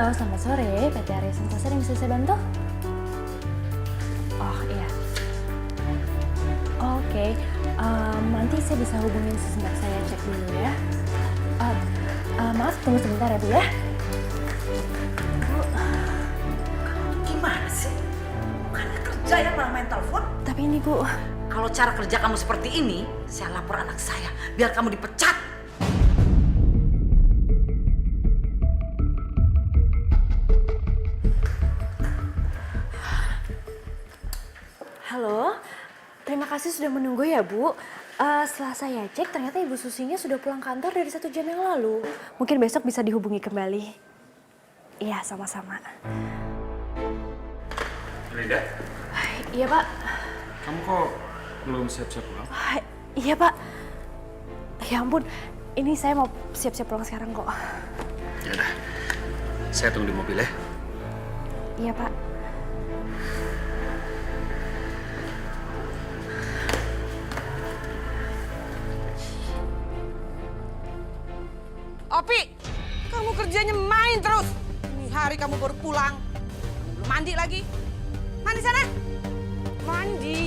Halo, selamat sore. PT Arya Sensasi yang bisa saya bantu? Oh iya. Oke, nanti saya bisa hubungin sebentar, saya cek dulu ya. Maaf, tunggu sebentar ya Bu ya. Bu, gimana sih? Bukannya kerja ya malah main telepon? Tapi ini Bu. Kalau cara kerja kamu seperti ini, saya lapor anak saya biar kamu dipecat. Halo, terima kasih sudah menunggu ya Bu. Setelah saya cek, ternyata Ibu Susinya sudah pulang kantor dari 1 jam yang lalu. Mungkin besok bisa dihubungi kembali. Iya, sama-sama. Linda, Iya Pak. kamu kok belum siap-siap pulang? Iya Pak. Ya ampun, ini saya mau siap-siap pulang sekarang kok. Ya udah, saya tunggu di mobil ya. Iya Pak. Opi, kamu kerjanya main terus. Ini hari kamu baru pulang. Belum mandi lagi. Mandi sana. Mandi.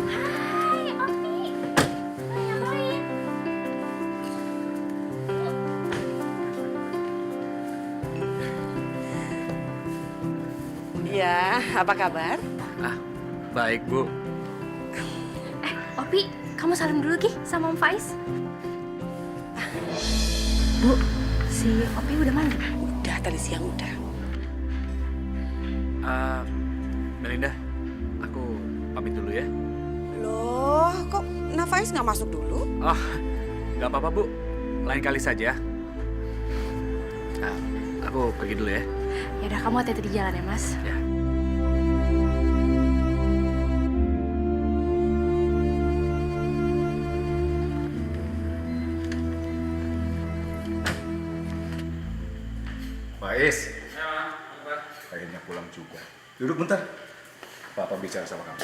Hai Opi, ngapain? Iya, apa kabar? Ah, baik Bu. Opi, kamu salim dulu Ki sama Om Faiz. Bu, si Opi udah mandi? Udah, tadi siang udah. Melinda, aku pamit dulu ya. Loh, kok Nafais nggak masuk dulu? Oh, nggak apa-apa Bu, lain kali saja. Aku pergi dulu ya. Ya udah, kamu hati-hati di jalan ya Mas. Ya. Faiz, akhirnya pulang juga. Duduk bentar, Papa bicara sama kamu.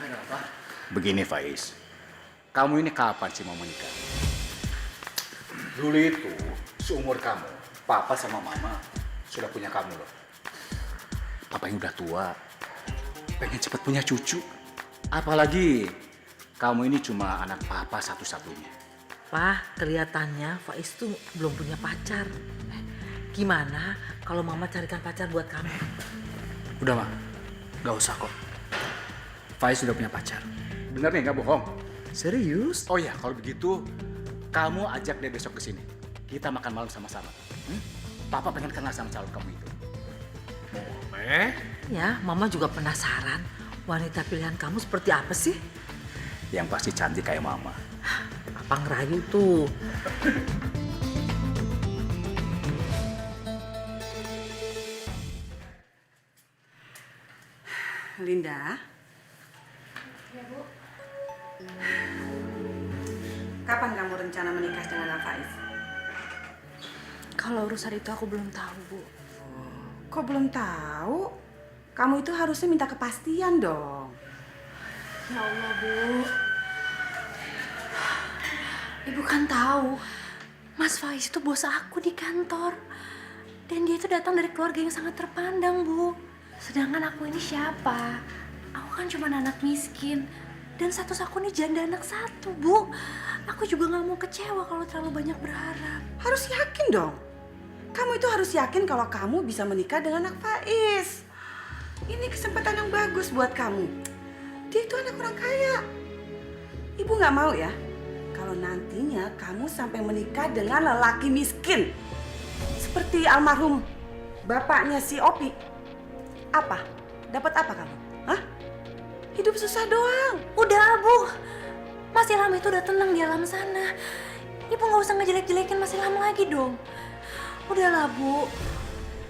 Ada apa? Begini Faiz, kamu ini kapan sih mau menikah? Dulu itu, seumur kamu, Papa sama Mama sudah punya kamu loh. Papa yang udah tua, pengen cepat punya cucu. Apalagi kamu ini cuma anak Papa satu-satunya. Pak, kelihatannya Faiz tuh belum punya pacar. Gimana kalau Mama carikan pacar buat kamu? Udah Ma, nggak usah kok. Faiz sudah punya pacar. Bener nih, nggak bohong? Serius? Oh ya, kalau begitu, kamu ajak dia besok ke sini. Kita makan malam sama-sama. Papa pengen kenal sama calon kamu itu. Boleh. Ya, Mama juga penasaran. Wanita pilihan kamu seperti apa sih? Yang pasti cantik kayak Mama. Apa ngerayu tuh? Linda. Ya Bu. Kapan kamu rencana menikah dengan Nafais? Kalau urusan itu aku belum tahu Bu. Kok belum tahu? Kamu itu harusnya minta kepastian dong. Ya Allah Bu. Ibu kan tahu, Mas Faiz itu bos aku di kantor. Dan dia itu datang dari keluarga yang sangat terpandang, Bu. Sedangkan aku ini siapa? Aku kan cuma anak miskin. Dan status aku ini janda anak satu, Bu. Aku juga gak mau kecewa kalau terlalu banyak berharap. Harus yakin dong. Kamu itu harus yakin kalau kamu bisa menikah dengan anak Faiz. Ini kesempatan yang bagus buat kamu. Dia itu anak orang kaya. Ibu gak mau ya kalau nantinya kamu sampai menikah dengan lelaki miskin. Seperti almarhum bapaknya si Opi. Apa? Dapat apa kamu? Hah? Hidup susah doang. Udah, Bu. Mas Ilham itu udah tenang di alam sana. Ibu gak usah ngejelek-jelekin Mas Ilham lagi dong. Udahlah, Bu.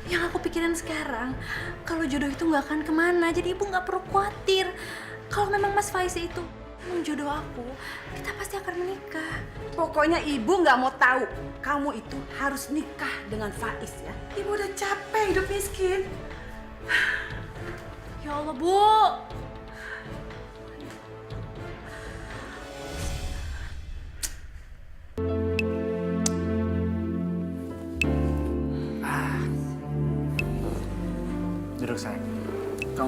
Yang aku pikirin sekarang, kalau jodoh itu gak akan kemana, jadi ibu gak perlu khawatir. Kalau memang Mas Faiz itu memang jodoh aku, kita pasti akan menikah. Pokoknya ibu nggak mau tahu. Kamu itu harus nikah dengan Faiz ya. Ibu udah capek hidup miskin. Ya Allah, Bu.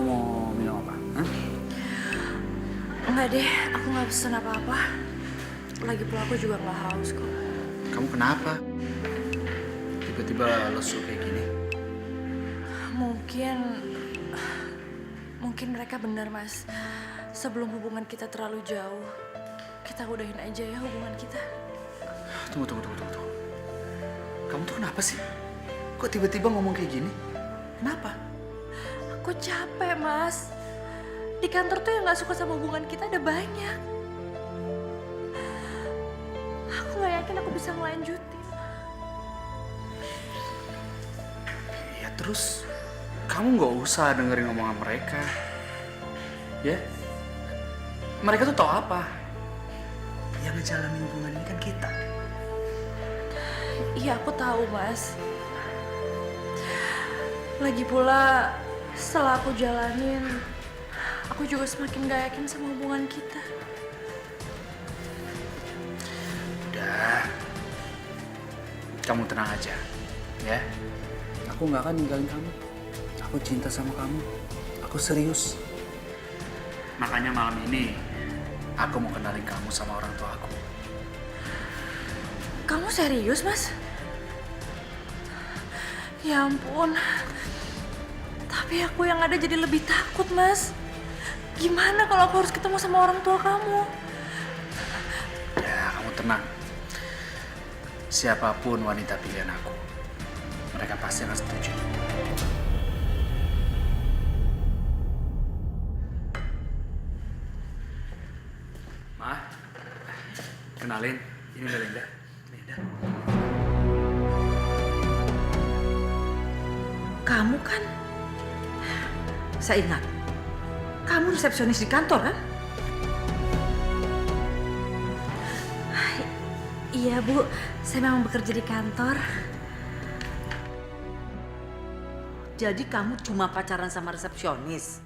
Kamu mau minum apa? Hah? Enggak deh, aku nggak pesen apa-apa. Lagi pula aku juga nggak haus kok. Kamu kenapa? Tiba-tiba lesu kayak gini. Mungkin mereka benar, Mas. Sebelum hubungan kita terlalu jauh, kita udahin aja ya hubungan kita. Tunggu. Kamu tuh kenapa sih? Kok tiba-tiba ngomong kayak gini? Kenapa? Aku capek, Mas. Di kantor tuh yang nggak suka sama hubungan kita ada banyak. Aku nggak yakin aku bisa ngelanjutin. Ya terus kamu nggak usah dengerin omongan mereka. Ya? Mereka tuh tahu apa? Yang ngejalanin hubungan ini kan kita. Iya, aku tahu, Mas. Lagi pula setelah aku jalanin, aku juga semakin gak yakin sama hubungan kita. Udah. Kamu tenang aja. Ya? Aku nggak akan ninggalin kamu. Aku cinta sama kamu. Aku serius. Makanya malam ini aku mau kenalin kamu sama orang tua aku. Kamu serius, Mas? Ya ampun. Tapi aku yang ada jadi lebih takut, Mas. Gimana kalau aku harus ketemu sama orang tua kamu? Ya, kamu tenang. Siapapun wanita pilihan aku, mereka pasti akan setuju. Ma, kenalin, ini Melinda. Melinda. Kamu kan? Saya ingat. Kamu resepsionis di kantor kan? Iya, Bu. Saya memang bekerja di kantor. Jadi kamu cuma pacaran sama resepsionis?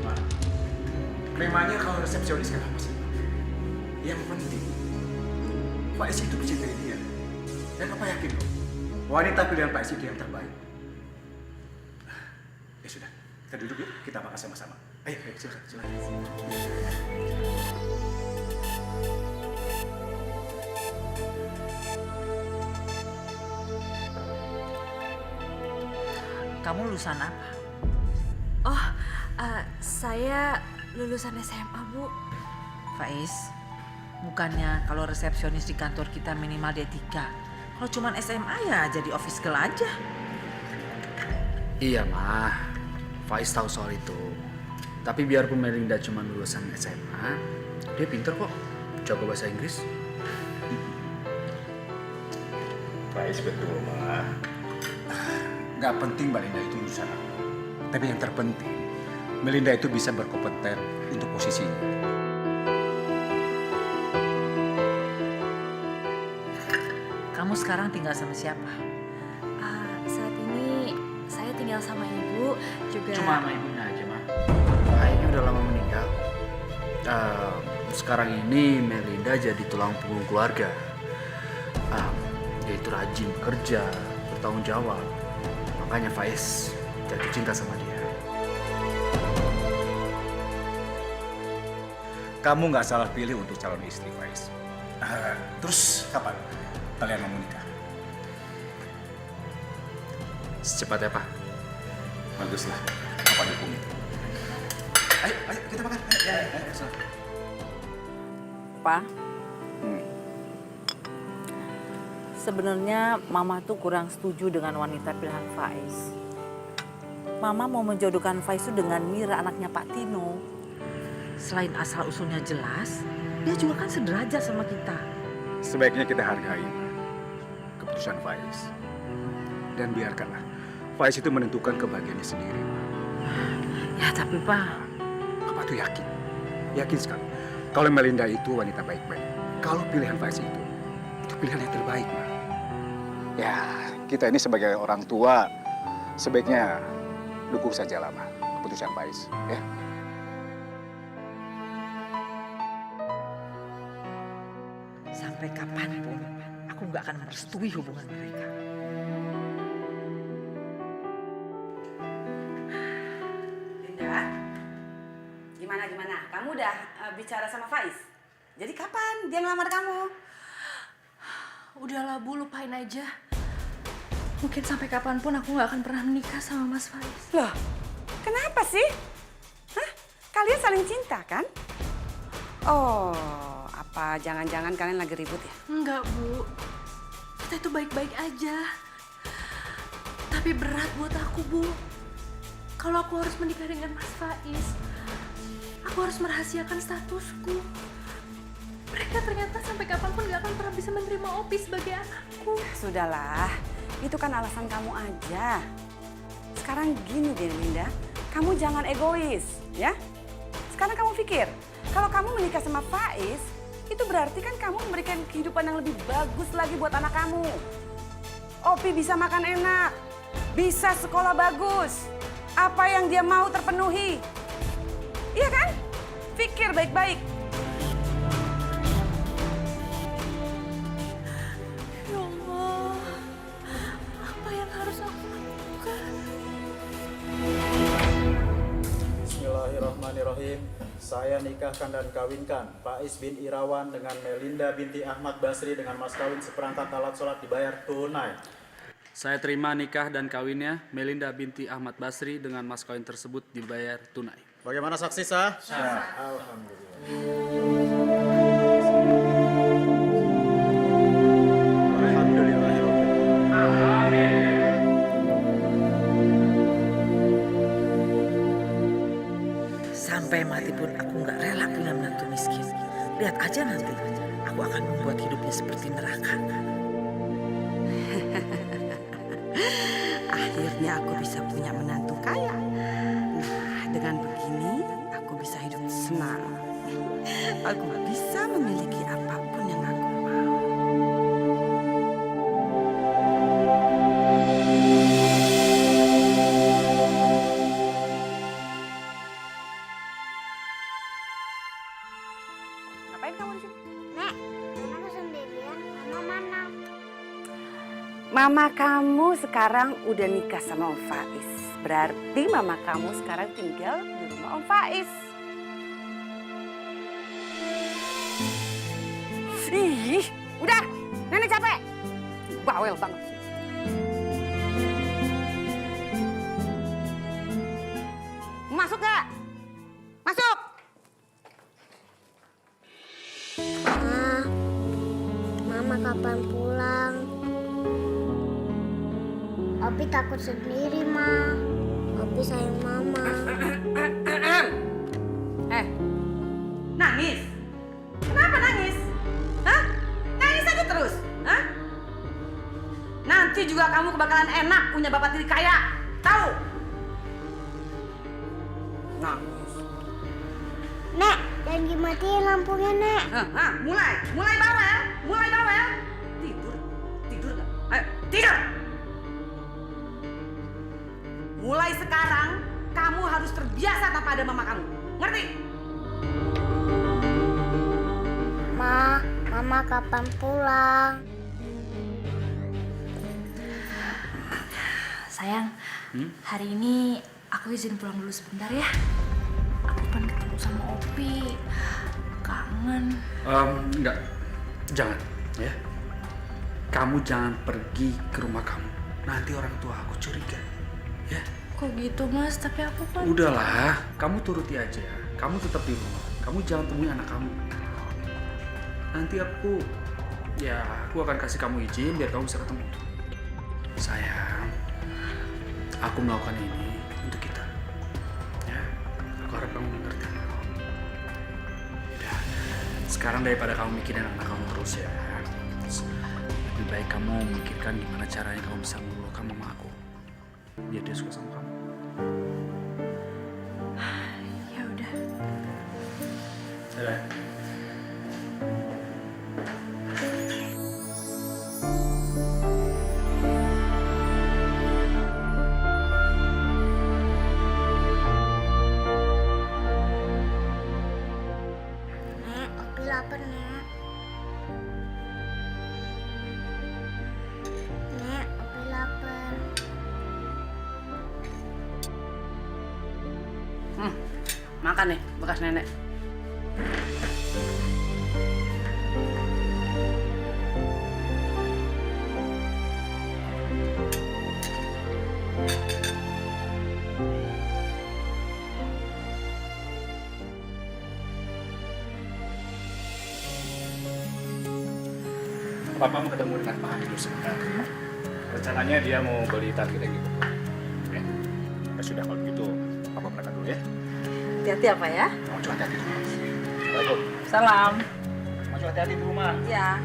Ma, memangnya kalau resepsionis kenapa sih? Yang penting, Faiz itu mencintai dia. Dan Papa yakin loh, wanita pilihan Faiz itu yang terbaik. Ya sudah, kita duduk yuk, kita makan sama-sama. Ayo, silakan. Kamu lulusan apa? Oh, saya lulusan SMA, Bu. Faiz, bukannya kalau resepsionis di kantor kita minimal D3. Kalau cuma SMA ya jadi office girl aja. Iya, Ma. Faiz tahu soal itu. Tapi biarpun Melinda cuma lulusan SMA, dia pinter kok. Jago bahasa Inggris. Faiz betul, Ma. Gak penting Melinda itu lulusan apa. Tapi yang terpenting, Melinda itu bisa berkompeten untuk posisinya. Kamu sekarang tinggal sama siapa? Saat ini saya tinggal sama Ibu juga. Cuma sama ibunya aja, Ma. Ayahnya udah lama meninggal. Sekarang ini Melinda jadi tulang punggung keluarga. Dia itu rajin bekerja, bertanggung jawab. Makanya Faiz jatuh cinta sama dia. Kamu nggak salah pilih untuk calon istri, Faiz. Terus kapan kalian mau menikah? Secepatnya, Pak. Baguslah, Papa dukung itu. Ayo kita makan. Ayo, silahkan. Pak, sebenarnya Mama tuh kurang setuju dengan wanita pilihan Faiz. Mama mau menjodohkan Faiz itu dengan Mira, anaknya Pak Tino. Selain asal usulnya jelas, dia juga kan sederajat sama kita. Sebaiknya kita hargai keputusan Faiz. Dan biarkanlah Faiz itu menentukan kebahagiaannya sendiri. Ya tapi Pak, Papa tuh yakin. Yakin sekali. Kalau Melinda itu wanita baik-baik. Kalau pilihan Faiz itu pilihan yang terbaik, Ma. Ya, kita ini sebagai orang tua, sebaiknya dukung saja lah, Ma, keputusan Faiz. Ya. sampai kapanpun aku nggak akan merestui hubungan mereka. Linda, gimana? Kamu udah bicara sama Faiz? Jadi kapan dia ngelamar kamu? Udahlah Bu, lupain aja. Mungkin sampai kapanpun aku nggak akan pernah menikah sama Mas Faiz. Loh, kenapa sih? Hah? Kalian saling cinta kan? Oh, apa jangan-jangan kalian lagi ribut ya? Enggak Bu, kita itu baik-baik aja. Tapi berat buat aku Bu. Kalau aku harus menikah dengan Mas Faiz, aku harus merahasiakan statusku. Mereka ternyata sampai kapanpun gak akan pernah bisa menerima Opi sebagai anakku. Sudahlah, itu kan alasan kamu aja. Sekarang gini deh Linda, kamu jangan egois ya. Sekarang kamu pikir, kalau kamu menikah sama Faiz, itu berarti kan kamu memberikan kehidupan yang lebih bagus lagi buat anak kamu. Opi bisa makan enak, bisa sekolah bagus, apa yang dia mau terpenuhi. Iya kan? Pikir baik-baik. Ya Allah, apa yang harus aku lakukan? Bismillahirrahmanirrahim. Saya nikahkan dan kawinkan Faiz bin Irawan dengan Melinda binti Ahmad Basri dengan mas kawin seperangkat alat sholat dibayar tunai. Saya terima nikah dan kawinnya Melinda binti Ahmad Basri dengan mas kawin tersebut dibayar tunai. Bagaimana saksi sah? Sah. Alhamdulillah. Sampai mati pun aku nggak rela punya menantu miskin. Lihat aja nanti, aku akan membuat hidupnya seperti neraka. Akhirnya aku bisa punya menantu kaya. Nah, dengan begini aku bisa hidup senang. Aku bisa memiliki apapun yang aku mau. Ngapain kamu di sini? Nek, Mama sendirian, Mama mana? Mama kamu sekarang udah nikah sama Om Faiz. Berarti mama kamu sekarang tinggal di rumah Om Faiz. Ih, udah, nenek capek. Bawel banget. Masuk gak? Masuk! Mama kapan pulang? Opi takut sendiri, Ma. Opi sayang Mama. Nangis? Kenapa nangis? Hah? Nangis aja terus? Hah? Nanti juga kamu kebakalan enak punya bapak tiri kaya. Tahu? Nangis. Nek, jangan dimatiin lampunya, Nek. Mulai bawel. Tidur nggak? Ayo, tidur. Mulai sekarang kamu harus terbiasa tanpa ada mama kamu. Ngerti? Ma, Mama kapan pulang? Sayang, hari ini aku izin pulang dulu sebentar ya. Aku pengen ketemu sama Opi. Kangen. Enggak, jangan ya. Kamu jangan pergi ke rumah kamu. Nanti orang tua aku curiga. Ya, Kok gitu Mas? Tapi aku kan... udahlah. Kamu turuti aja. Kamu tetap di rumah. Kamu jangan temui anak kamu. Nanti aku akan kasih kamu izin biar kamu bisa ketemu. Sayang, aku melakukan ini untuk kita. Ya, aku harap kamu mengerti. Udah, sekarang daripada kamu mikirin anak kamu terus ya, lebih baik kamu memikirkan gimana caranya kamu bisa meluluhkan mama aku biar dia suka sama kamu. Ya udah. Dadah. Nek, Opi lapar, Nek. Makan nih, bekas nenek. Papa mau ketemu dengan Pak Adi sebentar. Rencananya dia mau beli target yang gitu. Oke. Ya sudah kalau begitu, Papa berangkat dulu ya. Hati-hati apa ya? Maju hati-hati di rumah. Assalamualaikum. Salam. Maju hati-hati di rumah. Ya.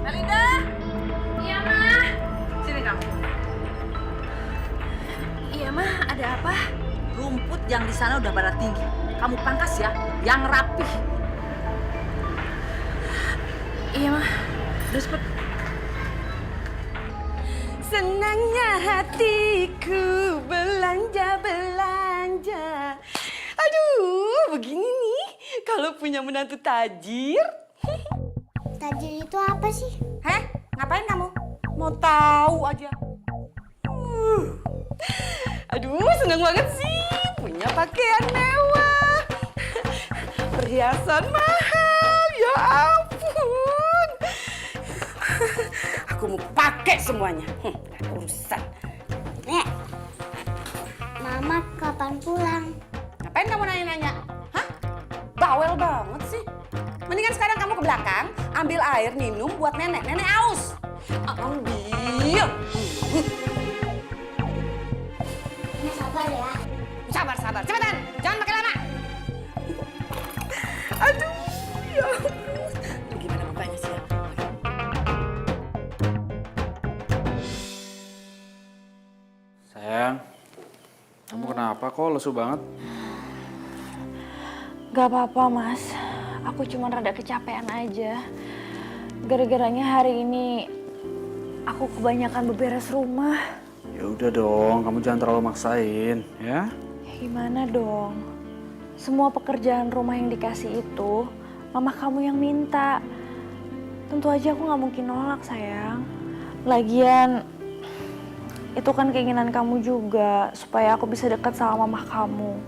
Melinda. Iya, Mah. Sini kamu. Iya, Mah. Ada apa? Rumput yang di sana udah pada tinggi. Kamu pangkas ya, yang rapih. Iya, Mah. Udah cepet. Senangnya hatiku belanja-belanja. Aduh, begini nih kalau punya menantu tajir. Tajir itu apa sih? Heh, ngapain kamu? Mau tahu aja. Aduh, seneng banget sih punya pakaian mewah. Perhiasan mahal, ya ampun. Aku mau pakai semuanya. Gak urusan. Nek, Mama kapan pulang? Ngapain kamu nanya-nanya? Hah? Bawel banget sih. Mendingan sekarang kamu ke belakang, ambil air minum buat nenek. Nenek aus. Ambil. Nek sabar ya. Sabar, sabar. Cepetan. Jangan pakai lama. Aduh, ya ampun. Aduh, gimana bapaknya sih ya? Sayang, kamu kenapa kok lesu banget? Gak apa-apa, Mas. Aku cuma rada kecapean aja. Gara-garanya hari ini aku kebanyakan beberes rumah. Ya udah dong, kamu jangan terlalu maksain, ya? Gimana dong? Semua pekerjaan rumah yang dikasih itu, mama kamu yang minta. Tentu aja aku gak mungkin nolak, sayang. Lagian, itu kan keinginan kamu juga, supaya aku bisa dekat sama mama kamu.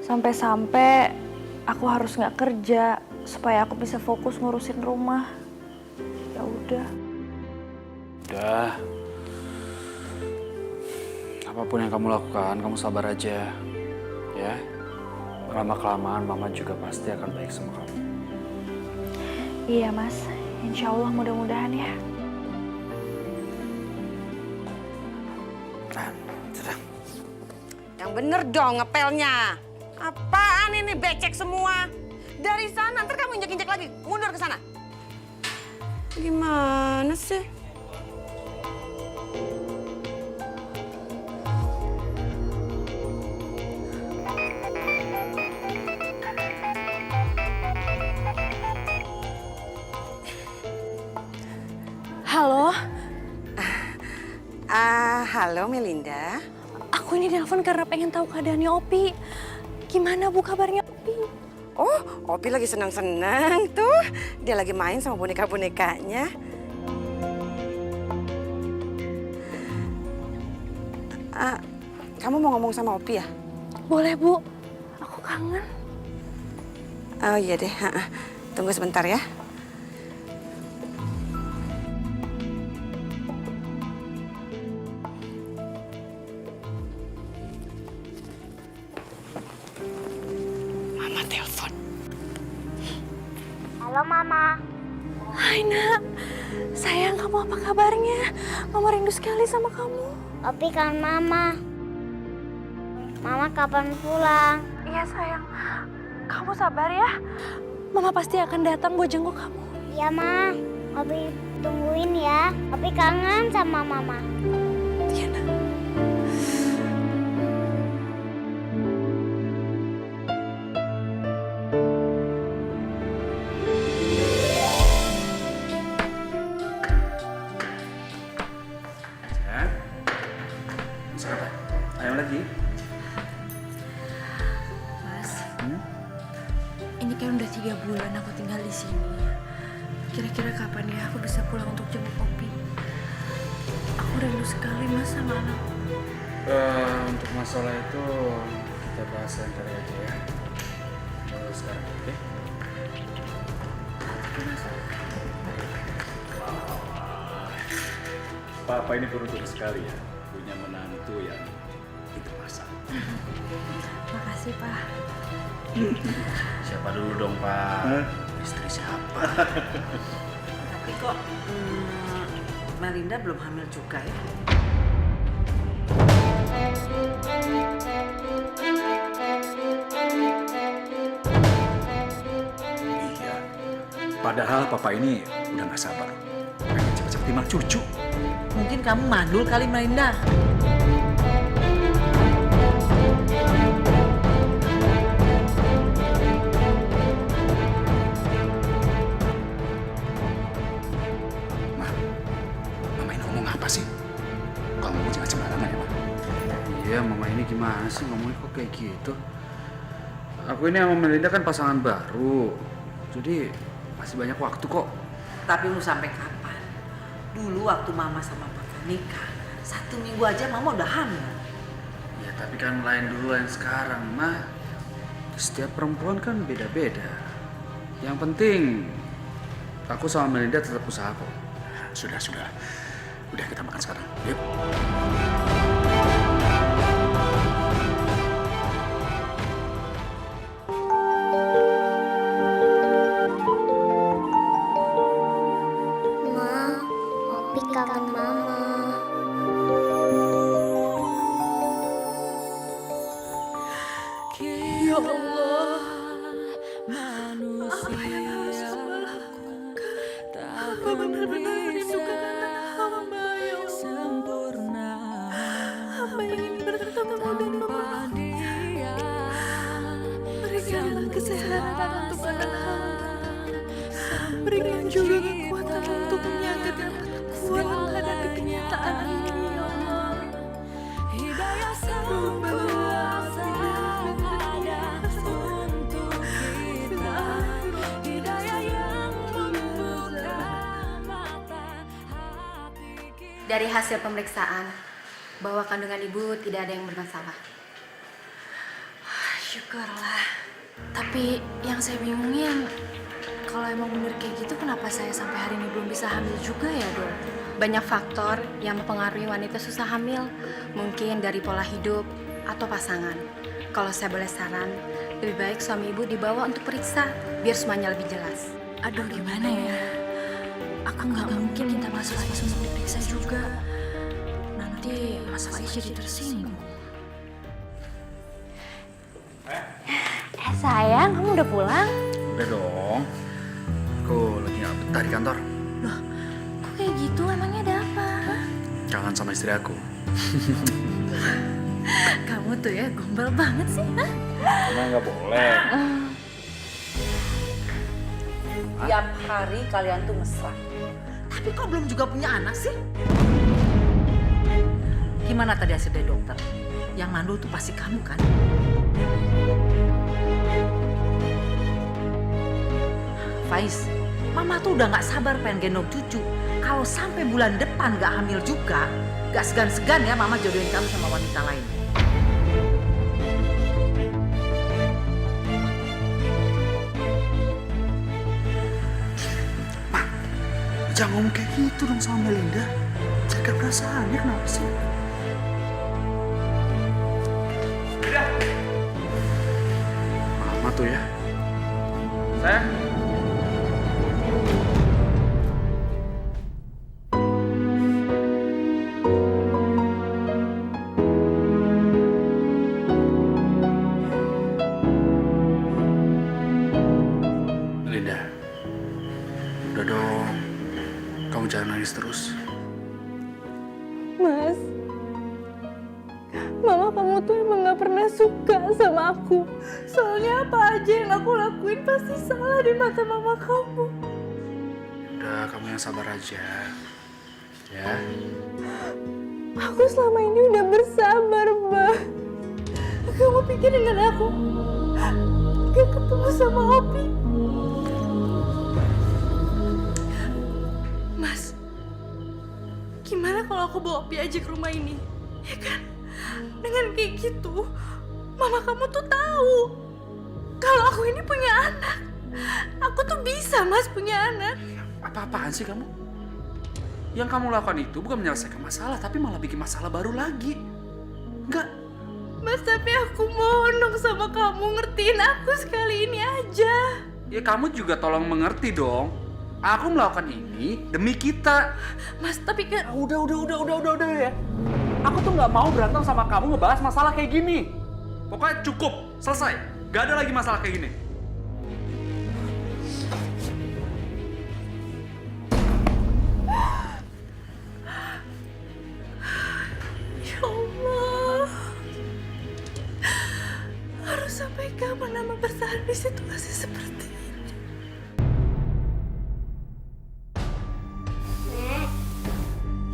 Sampai-sampai aku harus gak kerja, supaya aku bisa fokus ngurusin rumah. Ya udah. Udah. Apapun yang kamu lakukan, kamu sabar aja. Ya. Lama-kelamaan mama juga pasti akan baik sama kamu. Iya, Mas. Insya Allah mudah-mudahan ya. Nah, sudah. Yang bener dong ngepelnya. Apaan ini becek semua? Dari sana, ntar kamu injek-injek lagi. Mundur ke sana. Gimana sih? Halo, Halo Melinda. aku ini telepon karena pengen tahu keadaannya Opi. Gimana Bu kabarnya Opi? Oh, Opi lagi senang-senang tuh. Dia lagi main sama boneka-bonekanya. Kamu mau ngomong sama Opi ya? Boleh Bu, aku kangen. Oh iya deh, tunggu sebentar ya. Mama telepon. Halo Mama. Hai Nak, sayang kamu apa kabarnya? Mama rindu sekali sama kamu. Opi kan Mama. Mama kapan pulang? Iya sayang, kamu sabar ya. Mama pasti akan datang buat jenguk kamu. Iya Ma. Opi tungguin ya. Opi kangen sama Mama. Iya Nak. Sayang. Bisa apa? Ayam lagi? Mas, ini kan udah 3 bulan aku tinggal di sini. Kira-kira kapan ya aku bisa pulang untuk jemput Opi? Aku rindu sekali Mas sama anak. Untuk masalah itu kita bahas ntar aja ya. Sekarang, oke? Papa ini beruntung sekali ya, punya menantu yang itu masak. Makasih Pak. Siapa dulu dong, Pak? Istri siapa? Tapi kok Melinda belum hamil juga ya? Iya, padahal papa ini udah gak sabar. Pengen cepet-cepet timbang cucu. Mungkin kamu mandul kali Melinda. Mama ini ngomong apa sih? Kalau ngomong jangan sembarangan ya, Ma. Iya, Mama ini gimana sih ngomongnya kok kayak gitu? Aku ini sama Melinda kan pasangan baru, jadi masih banyak waktu kok. Tapi mau sampai kapan? Dulu waktu Mama sama Papa nikah, 1 minggu aja Mama udah hamil. Ya tapi kan lain dulu lain sekarang, Ma. Setiap perempuan kan beda-beda. Yang penting aku sama Melinda tetap usaha kok. Sudah. Udah kita makan sekarang. Yuk. Ma, Opi kangen Mama. Ya Allah, apa yang harus hamba lakukan? Hamba benar-benar merindukan anak hamba, ya Allah. Hamba ingin bertemu dan memahami. Berikanlah kesehatan untuk anak hamba. Berikan juga kekuatan untuk menyangga dapat kuat menghadapi kenyataan ini, ya Allah. Hidayah sang kuasa ada untuk kita. Hidayah yang membuka mata hati kita. Dari hasil pemeriksaan, bahwa kandungan ibu tidak ada yang bermasalah. Syukurlah. Tapi yang saya bingungin, kalau emang bener kayak gitu, kenapa saya sampai hari ini belum bisa hamil juga ya, Dok? Banyak faktor yang mempengaruhi wanita susah hamil. Mungkin dari pola hidup atau pasangan. Kalau saya boleh saran, lebih baik suami ibu dibawa untuk periksa, biar semuanya lebih jelas. Aduh, gimana ya? Aku nggak mungkin minta Mas Faiz untuk diperiksa juga. Nanti Mas Faiz jadi tersinggung. Sayang, kamu udah pulang? Udah dong. Aku lagi nggak betah di kantor. Loh, kok kayak gitu? Emangnya ada apa? Kangen sama istri aku. Kamu tuh ya gombal banget sih, hah? Emang nggak boleh. Tiap hari kalian tuh mesra. Tapi kok belum juga punya anak sih? Gimana tadi hasil dari dokter? Yang mandul tuh pasti kamu kan? Faiz, Mama tuh udah gak sabar pengen gendong cucu. Kalau sampai bulan depan gak hamil juga, gak segan-segan ya Mama jodohin kamu sama wanita lain. Jangan ngomong kayak gitu dong sama Melinda. Jaga perasaannya, kenapa sih? Mama tuh ya. Sayang. Melinda. Udah dong. Kamu jangan nangis terus. Mas, Mama kamu tuh emang gak pernah suka sama aku. Soalnya apa aja yang aku lakuin pasti salah di mata Mama kamu. Udah, kamu yang sabar aja. Ya. Aku selama ini udah bersabar, Mbak. Kamu pikir dengan aku gak ketemu sama Opi? aku bawa Opi aja ke rumah ini, ya kan? Dengan kayak gitu, mama kamu tuh tahu kalau aku ini punya anak. Aku tuh bisa, Mas, punya anak. Apa-apaan sih kamu? Yang kamu lakukan itu bukan menyelesaikan masalah, tapi malah bikin masalah baru lagi. Enggak. Mas, tapi aku mohon dong sama kamu, ngertiin aku sekali ini aja. Ya kamu juga tolong mengerti dong. Aku melakukan ini demi kita. Mas, tapi kan... Udah ya. Aku tuh nggak mau berantem sama kamu ngebahas masalah kayak gini. Pokoknya cukup, selesai. Gak ada lagi masalah kayak gini. Ya Allah, harus sampai kapan Mama bertahan di situasi seperti ini?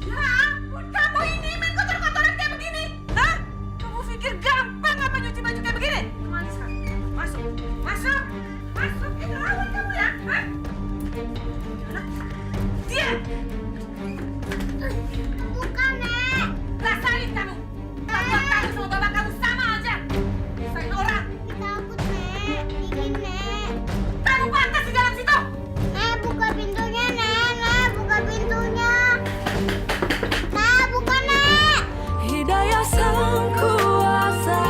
Ya ampun, kamu ini main kotor-kotoran kayak begini, hah? Kamu pikir gampang apa nyuci baju kayak begini? Masuk. Ini lawan kamu ya, hah? Dia. Bukan, Nek. Rasain kamu. Kamu sama bapak kamu sama aja. Rasain orang. Takut, Nek. Dingin, Nek. Kamu pantas di dalam situ. Nek, buka pintunya, Nek. Nek, buka pintunya. Nek, buka, Nek. Hidayah sang kuasa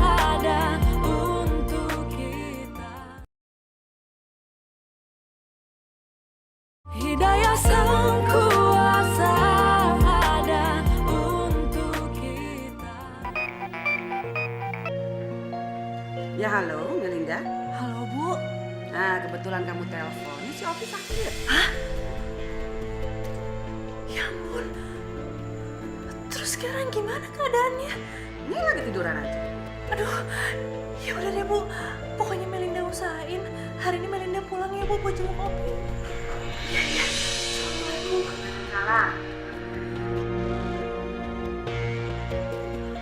ada untuk kita. Hidayah sang kuasa ada untuk kita. Ya halo, Melinda. Halo, Bu. Nah, kebetulan kamu telepon. Ini si Opi sakit. Ya ampun. Terus sekarang gimana keadaannya? Ini lagi tiduran aja. Aduh, ya udah deh, Bu. Pokoknya Melinda usahain hari ini Melinda pulang ya, Bu, buat jenguk Opi. Iya. Assalamualaikum. Salah.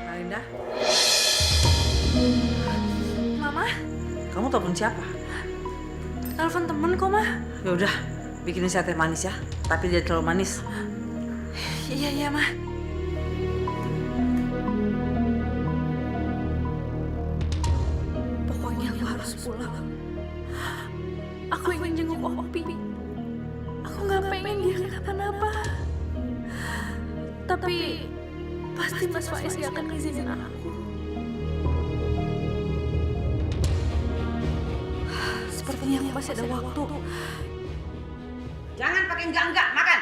Melinda, Mama, Kamu telepon siapa? telepon temen kok, Ma. Ya udah, bikinin saya teh manis ya. Tapi dia terlalu manis. Iya, Ma. Pokoknya aku harus pulang. Aku ingin jenguk Opi. Aku nggak pengen dia kenapa-napa. Tapi pasti Mas Faiz gak akan ngizinin aku. Sepertinya aku masih ada waktu. jangan pakai enggak, makan.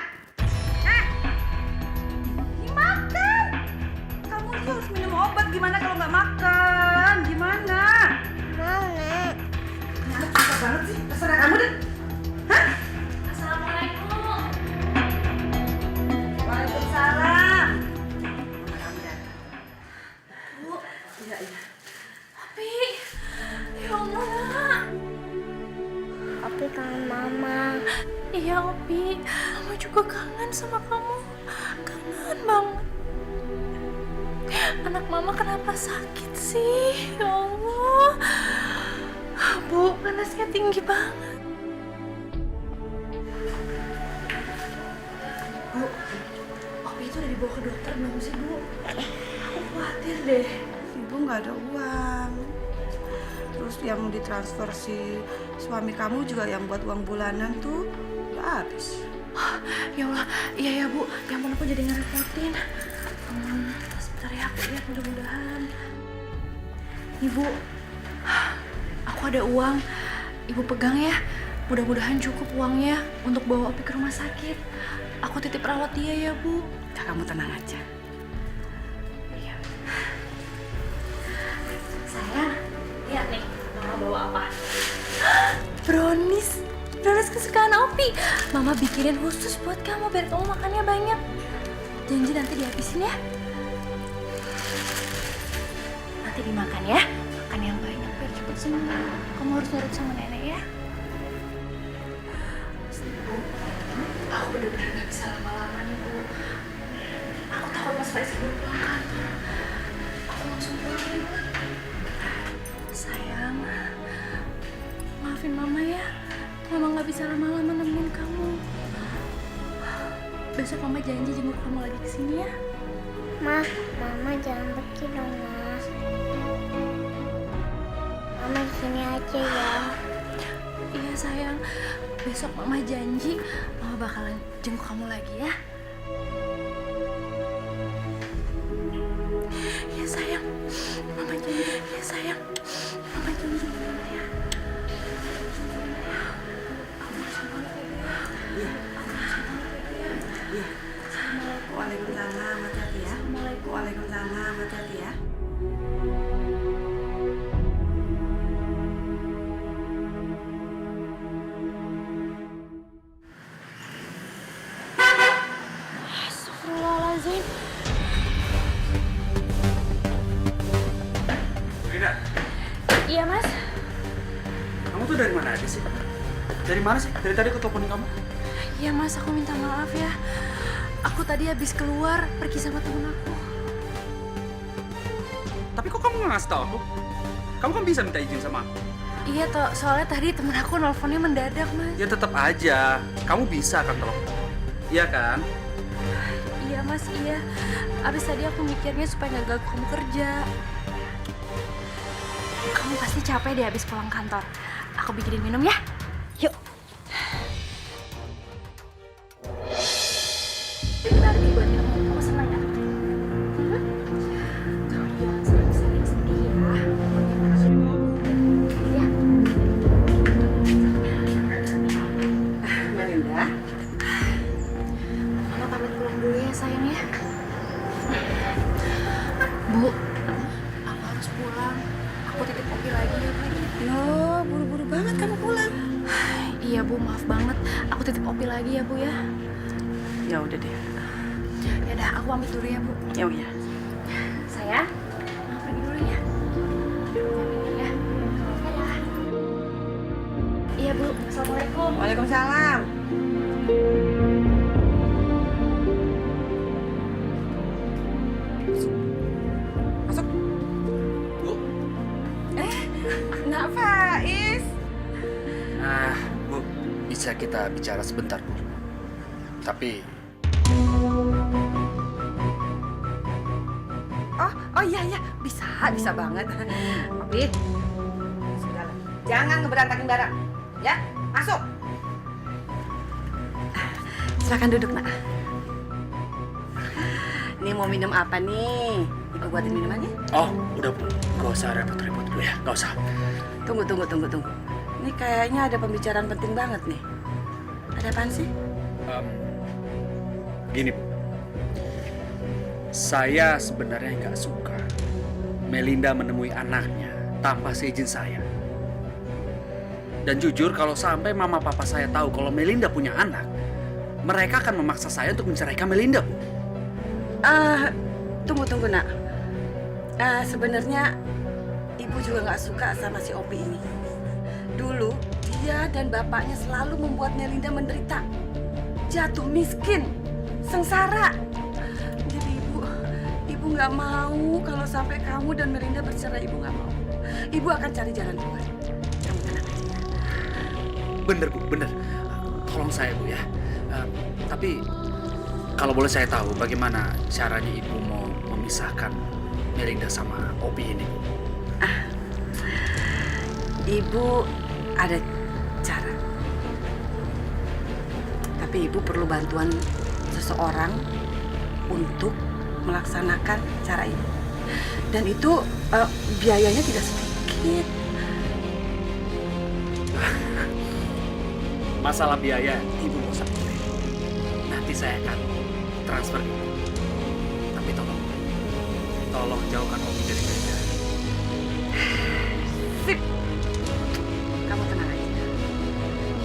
Makan. Kamu tuh harus minum obat. Gimana kalau nggak makan? Gimana? Mau, Nek. Anak susah banget sih. Terserah kamu deh. Assalamualaikum. Waalaikumsalam. Bu, Iya. Opi. Ya Allah. Opi kangen Mama. Iya, Opi. Mama juga kangen sama kamu. Kangen banget. Anak Mama kenapa sakit sih? Ya Allah. Bu, panasnya tinggi banget. Bu, Opi itu udah dibawa ke dokter belum sih, Bu? Aku khawatir deh. Ibu nggak ada uang. Terus yang ditransfer si suami kamu juga yang buat uang bulanan tuh udah habis. Ya Allah, iya ya, Bu. Ya ampun, aku jadi ngerepotin. Sebentar ya, aku lihat mudah-mudahan. Ibu, aku ada uang. Ibu pegang ya. Mudah-mudahan cukup uangnya untuk bawa Opi ke rumah sakit. Aku titip rawat dia ya, Bu. Udah, kamu tenang aja. Iya. Sayang, lihat nih, Mama bawa apa? Brownies. Brownies kesukaan Opi. Mama bikinin khusus buat kamu biar kamu makannya banyak. Janji nanti dihabisin ya. Nanti dimakan ya. Makan yang banyak biar cepet sembuh. Kamu harus nurut sama nenek ya. Bu, aku bener-bener gak bisa lama-lama nih, Bu. Aku takut Mas Faiz belum pulang. Aku langsung pulang ya, Bu. Sayang, maafin Mama ya. Mama gak bisa lama-lama nemenin kamu. besok Mama janji jenguk kamu lagi kesini ya. Ma, Mama jangan pergi dong, Ma. Mama di sini aja ya. Iya sayang, besok Mama janji Mama bakalan jenguk kamu lagi ya. Iya sayang, Mama janji. Iya sayang, Mama janji ya. Waalaikumsalam, hati-hati ya. Waalaikumsalam, hati-hati ya. Astagfirullahaladzim. Rina, Iya Mas. kamu tuh dari mana aja sih? Dari mana sih? Dari tadi aku teleponin kamu. Iya Mas, aku minta maaf ya. Aku tadi habis keluar pergi sama temen aku. Tapi kok kamu nggak ngasih tau aku? Kamu kan bisa minta izin sama aku. Iya toh, soalnya tadi temen aku nelfonnya mendadak Mas. Ya tetap aja, kamu bisa kan telepon. Iya kan? Iya Mas, iya. Abis tadi aku mikirnya supaya nggak ganggu kamu kerja. Kamu pasti capek deh habis pulang kantor. Aku bikinin minum ya. Yuk. Berarti buat minum kamu senang ya? Kamu jangan sering-sering sedih ya. Ya. Melinda, Mama pamit pulang dulu ya sayang ya. Bu, aku harus pulang. Aku titip Opi lagi ya Bu. loh buru-buru banget kamu pulang. Iya Bu, maaf banget. Aku titip Opi lagi ya Bu ya. Ya udah deh. Yaudah, aku pamit dulu ya Bu. Ya udah. Sayang, Mama pergi dulu ya. Ya. Dadah. Iya Bu, Assalamualaikum. Waalaikumsalam. Masuk. Bu. Nak Faiz. Bu, bisa kita bicara sebentar, Bu? Tapi Oh iya iya, bisa banget. Opi, sudahlah. Jangan ngeberantakin barang, ya? Masuk. Silakan duduk, Nak. Ini mau minum apa nih? Ibu buatin minumannya. oh, udah Bu. Gak usah repot-repot Bu ya, gak usah. Tunggu. Ini kayaknya ada pembicaraan penting banget nih. Ada apaan sih? Gini Bu. Saya sebenarnya nggak suka Melinda menemui anaknya tanpa seizin saya. Dan jujur kalau sampai mama papa saya tahu kalau Melinda punya anak, mereka akan memaksa saya untuk menceraikan Melinda, Bu. Tunggu Nak. Sebenarnya ibu juga nggak suka sama si Opi ini. Dulu dia dan bapaknya selalu membuat Melinda menderita, jatuh miskin, sengsara. Jadi ibu nggak mau kalau sampai kamu dan Melinda bercerai. Ibu nggak mau. Ibu akan cari jalan keluar. Kamu tenang aja. Bener Bu, bener. Tolong saya Bu ya. Tapi kalau boleh saya tahu bagaimana caranya ibu mau memisahkan Melinda sama Opi ini, Bu? Ibu ada cara. Tapi ibu perlu bantuan seseorang untuk melaksanakan cara ini. Dan itu biayanya tidak sedikit. Masalah biaya ibu nggak usah pikir. Nanti saya akan transfer ibu. Tapi tolong jauhkan Opi dari Melinda. Sip. Kamu tenang aja.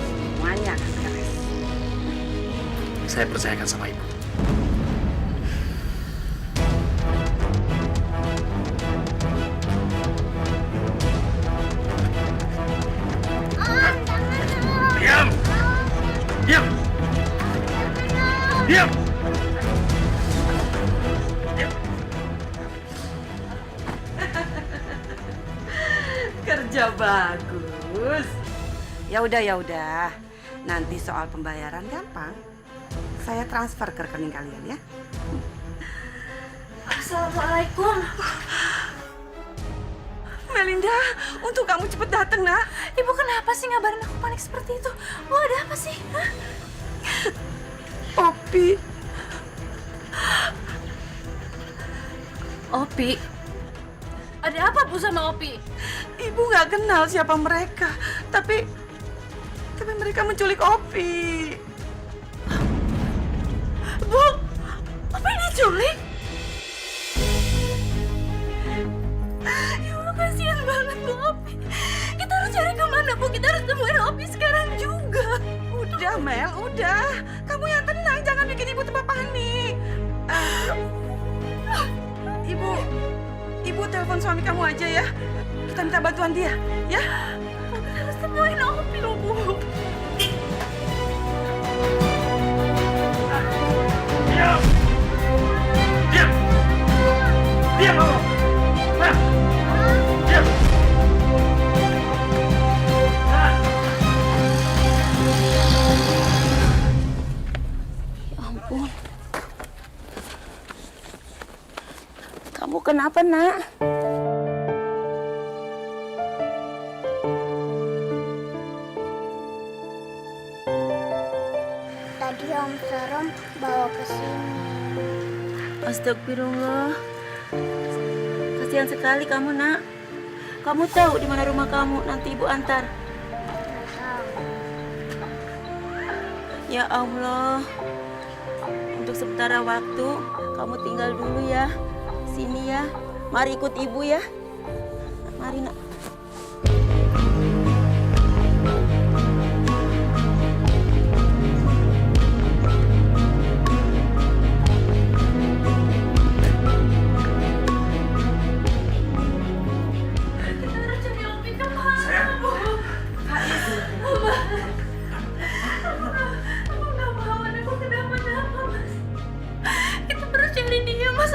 Semuanya akan beres. Saya percayakan sama ibu. Diam! Diam! Diam! Kerja bagus. Ya udah. Nanti soal pembayaran gampang. saya transfer ke rekening kalian ya. Assalamualaikum. Melinda, untuk kamu cepet datang, Nak. Ibu kenapa sih ngabarin aku panik seperti itu? Bu, ada apa sih? Hah? Opi. Opi? Ada apa Bu sama Opi? Ibu nggak kenal siapa mereka, tapi mereka menculik Opi. Bu, Opi diculik? Ya Allah, kasihan banget Bu Opi. Kita harus cari kemana Bu? Kita harus temuin Opi sekarang juga. Udah, Mel, udah. Kamu yang tenang, jangan bikin ibu tambah panik. Ibu telepon suami kamu aja ya. Kita minta bantuan dia, ya. Kita harus temuin Opi loh Bu. Diam! Diam! Diam kamu! Nah! Diam! Nah! Ya ampun. Kamu kenapa, Nak? Tadi Om Sarom bawa ke sini. Astagfirullah. Kasihan sekali kamu, Nak. Kamu tahu di mana rumah kamu? Nanti Ibu antar. Nggak tahu. Ya Allah. Untuk sementara waktu, kamu tinggal dulu ya. Sini ya. Mari ikut Ibu ya. Mari, Nak.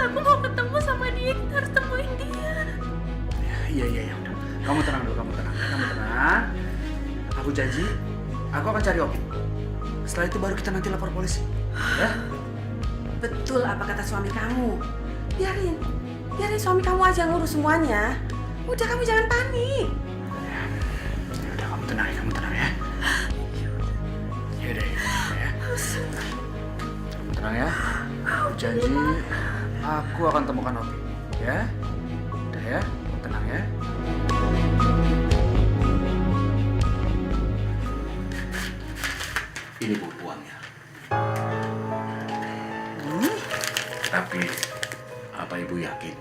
Aku mau ketemu sama dia, kita harus temuin dia. Iya, udah. Kamu tenang dulu, kamu tenang. Aku janji, aku akan cari Opi. Setelah itu baru kita nanti lapor polisi. Ya? Betul apa kata suami kamu. Biarin suami kamu aja ngurus semuanya. Udah, kamu jangan panik. Ya udah, kamu tenang ya. Ya udah ya. Kamu tenang ya. Aku janji, aku akan temukan Opi. Ya? Udah ya, kamu tenang ya. Ini Bu uangnya. Tapi, apa Ibu yakin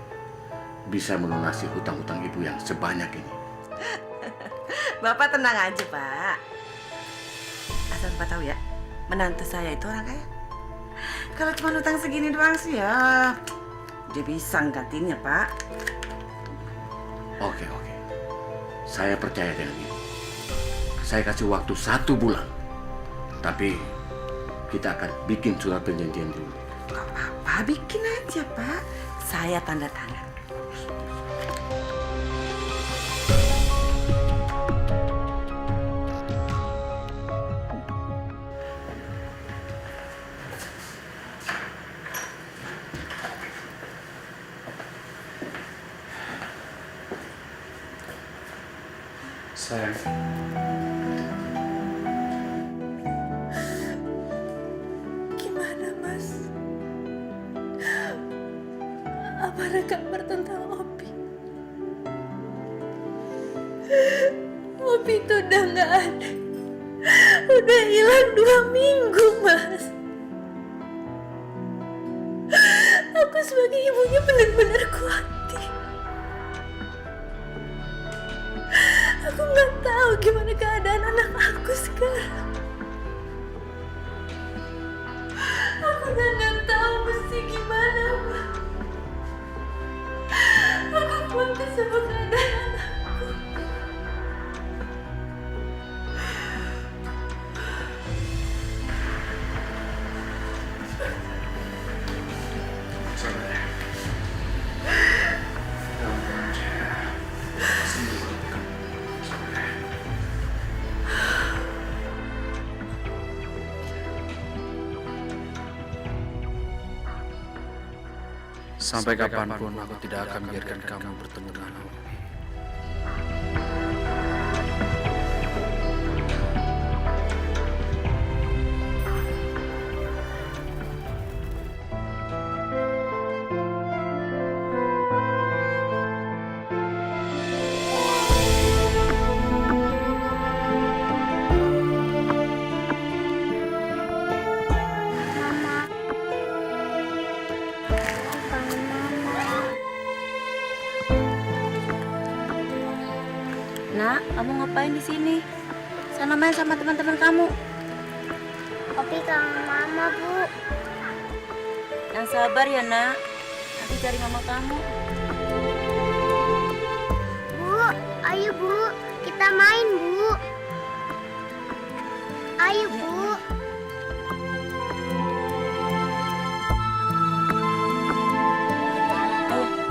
bisa melunasi hutang-hutang Ibu yang sebanyak ini? Bapak tenang aja, Pak. Asal Bapak tahu ya, menantu saya itu orang kaya. Kalau cuma utang segini doang sih ya, dia bisa nggantinya, Pak. Oke. Saya percaya dengan Ibu. Saya kasih waktu 1 bulan. Tapi kita akan bikin surat perjanjian dulu. Gak apa-apa, bikin aja, Pak. Saya tanda tangan. Sayang. Gimana, Mas? Apa ada kabar tentang Opi? Opi itu udah nggak ada. Udah hilang 2 minggu, Mas. Aku sebagai ibunya benar-benar khawatir. Aku nggak tahu gimana keadaan anak aku sekarang. Aku udah nggak tahu mesti gimana, Pak. Aku khawatir sama keadaan anakku. Sabar ya. Pelan-pelan aja. Sembuh kamu. Sabar ya. Sampai kapanpun aku tidak akan biarkan kamu bertemu dengan Naomi. Nak, kamu ngapain di sini? Sana main sama teman-teman kamu. Opi kangen mama, Bu. Yang sabar ya, Nak. Nanti cari mama kamu. Bu, ayo Bu, kita main Bu. Ayo Bu.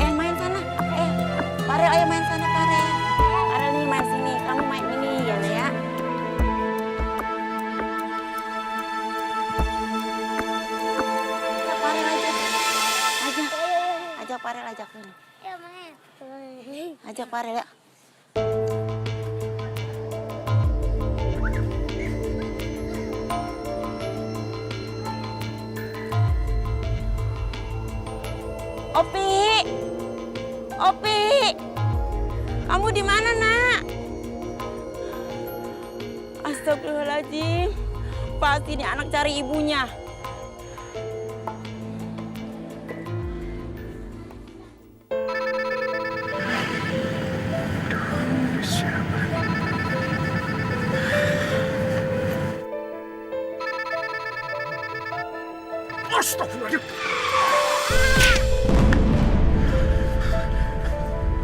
Ayo, main sana. Farel, ayo main sana, Farel. Farel nih main sini, kamu main ini ya, Nak ya. Farel ajak Farel ajak sini. Ya main. Ajak Farel ya. Opi, Opi, kamu di mana, Nak? Astagfirullahaladzim, pasti ini anak cari ibunya. Astagfirullahaladzim.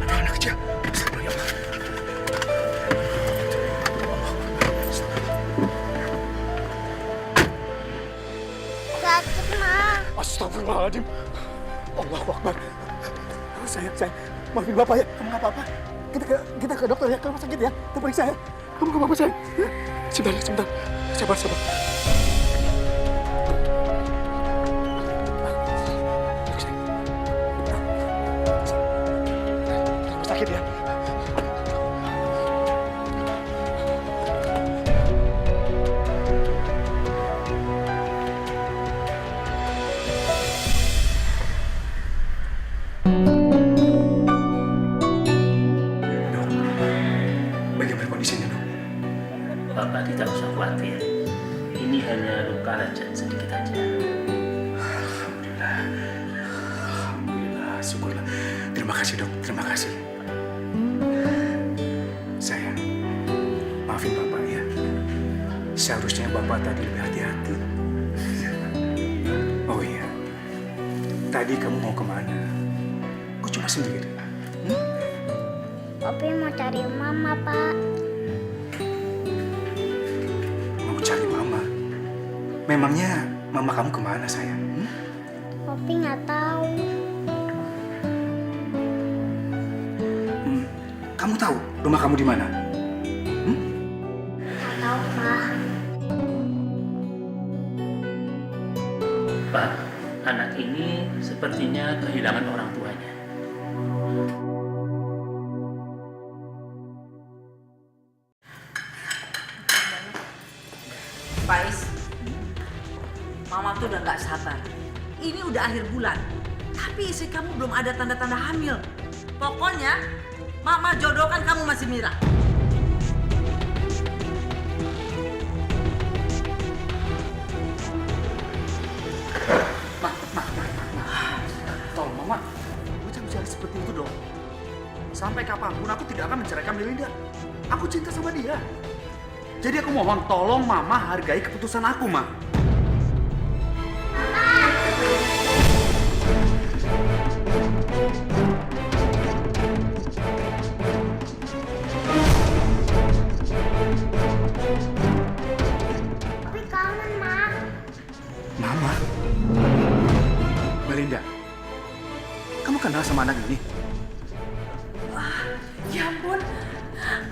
Anak kecil. Sakit, Ma. Astagfirullahaladzim. Allahu Akbar. Sayang, maafin Bapak ya. Kamu nggak apa-apa. Kita ke dokter ya, ke rumah sakit ya. Kita periksa ya. Kamu nggak apa-apa, sayang. Sebentar. Sabar. Rumah sakit ya. Bagaimana kondisinya, Dok? Bapak tidak usah khawatir. Ini hanya luka lecet sedikit aja. Alhamdulillah, syukurlah. Terima kasih, Dok. Terima kasih. Sayang, maafin Bapak ya. Seharusnya Bapak tadi lebih hati-hati. Oh iya, tadi kamu mau kemana? Kok cuma sendiri? Opi mau cari mama, Pak. Mau cari Mama? Memangnya Mama kamu kemana, sayang? Opi nggak tahu. Kamu tahu rumah kamu di mana? Nggak tahu, Pak. Pak, anak ini sepertinya kehilangan orang tuanya. Faiz, Mama tuh udah nggak sabar. Ini udah akhir bulan, tapi istri kamu belum ada tanda-tanda hamil. Pokoknya, Mama jodohkan kamu masih Mira. Tolong, Mama. Jangan bicara seperti itu dong. Sampai kapanpun aku tidak akan menceraikan Melinda. Aku cinta sama dia. Jadi aku mohon, tolong Mama hargai keputusan aku, Ma. Opi kangen, Ma. Mama? Melinda, kamu kenal sama anak ini? Ya ampun,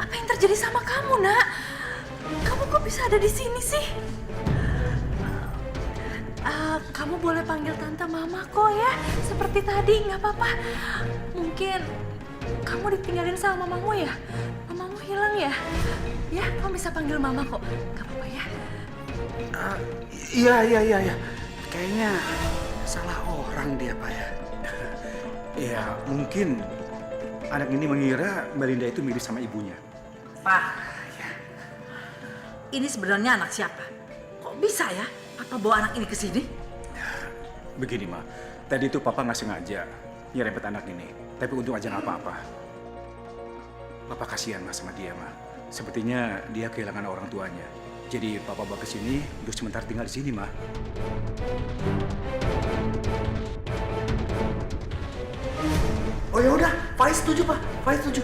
apa yang terjadi sama kamu, Nak? Kamu kok bisa ada di sini sih? Kamu boleh panggil tante mama kok ya, seperti tadi, nggak apa-apa. Mungkin kamu ditinggalin sama mamamu ya? Mamamu hilang ya? Ya, kamu bisa panggil mama kok, nggak apa-apa ya? Iya. Kayaknya salah orang dia, Pak ya. Ya, mungkin anak ini mengira Melinda itu mirip sama ibunya. Pak, ini sebenarnya anak siapa? Kok bisa ya Papa bawa anak ini ke sini? Begini, Ma. Tadi itu Papa nggak sengaja nyerempet anak ini. Tapi untung aja nggak apa-apa. Papa kasihan, Ma, sama dia, Ma. Sepertinya dia kehilangan orang tuanya. Jadi Papa bawa ke sini untuk sementara tinggal di sini, Ma. Oh ya udah, Faiz setuju, Pak. Faiz setuju.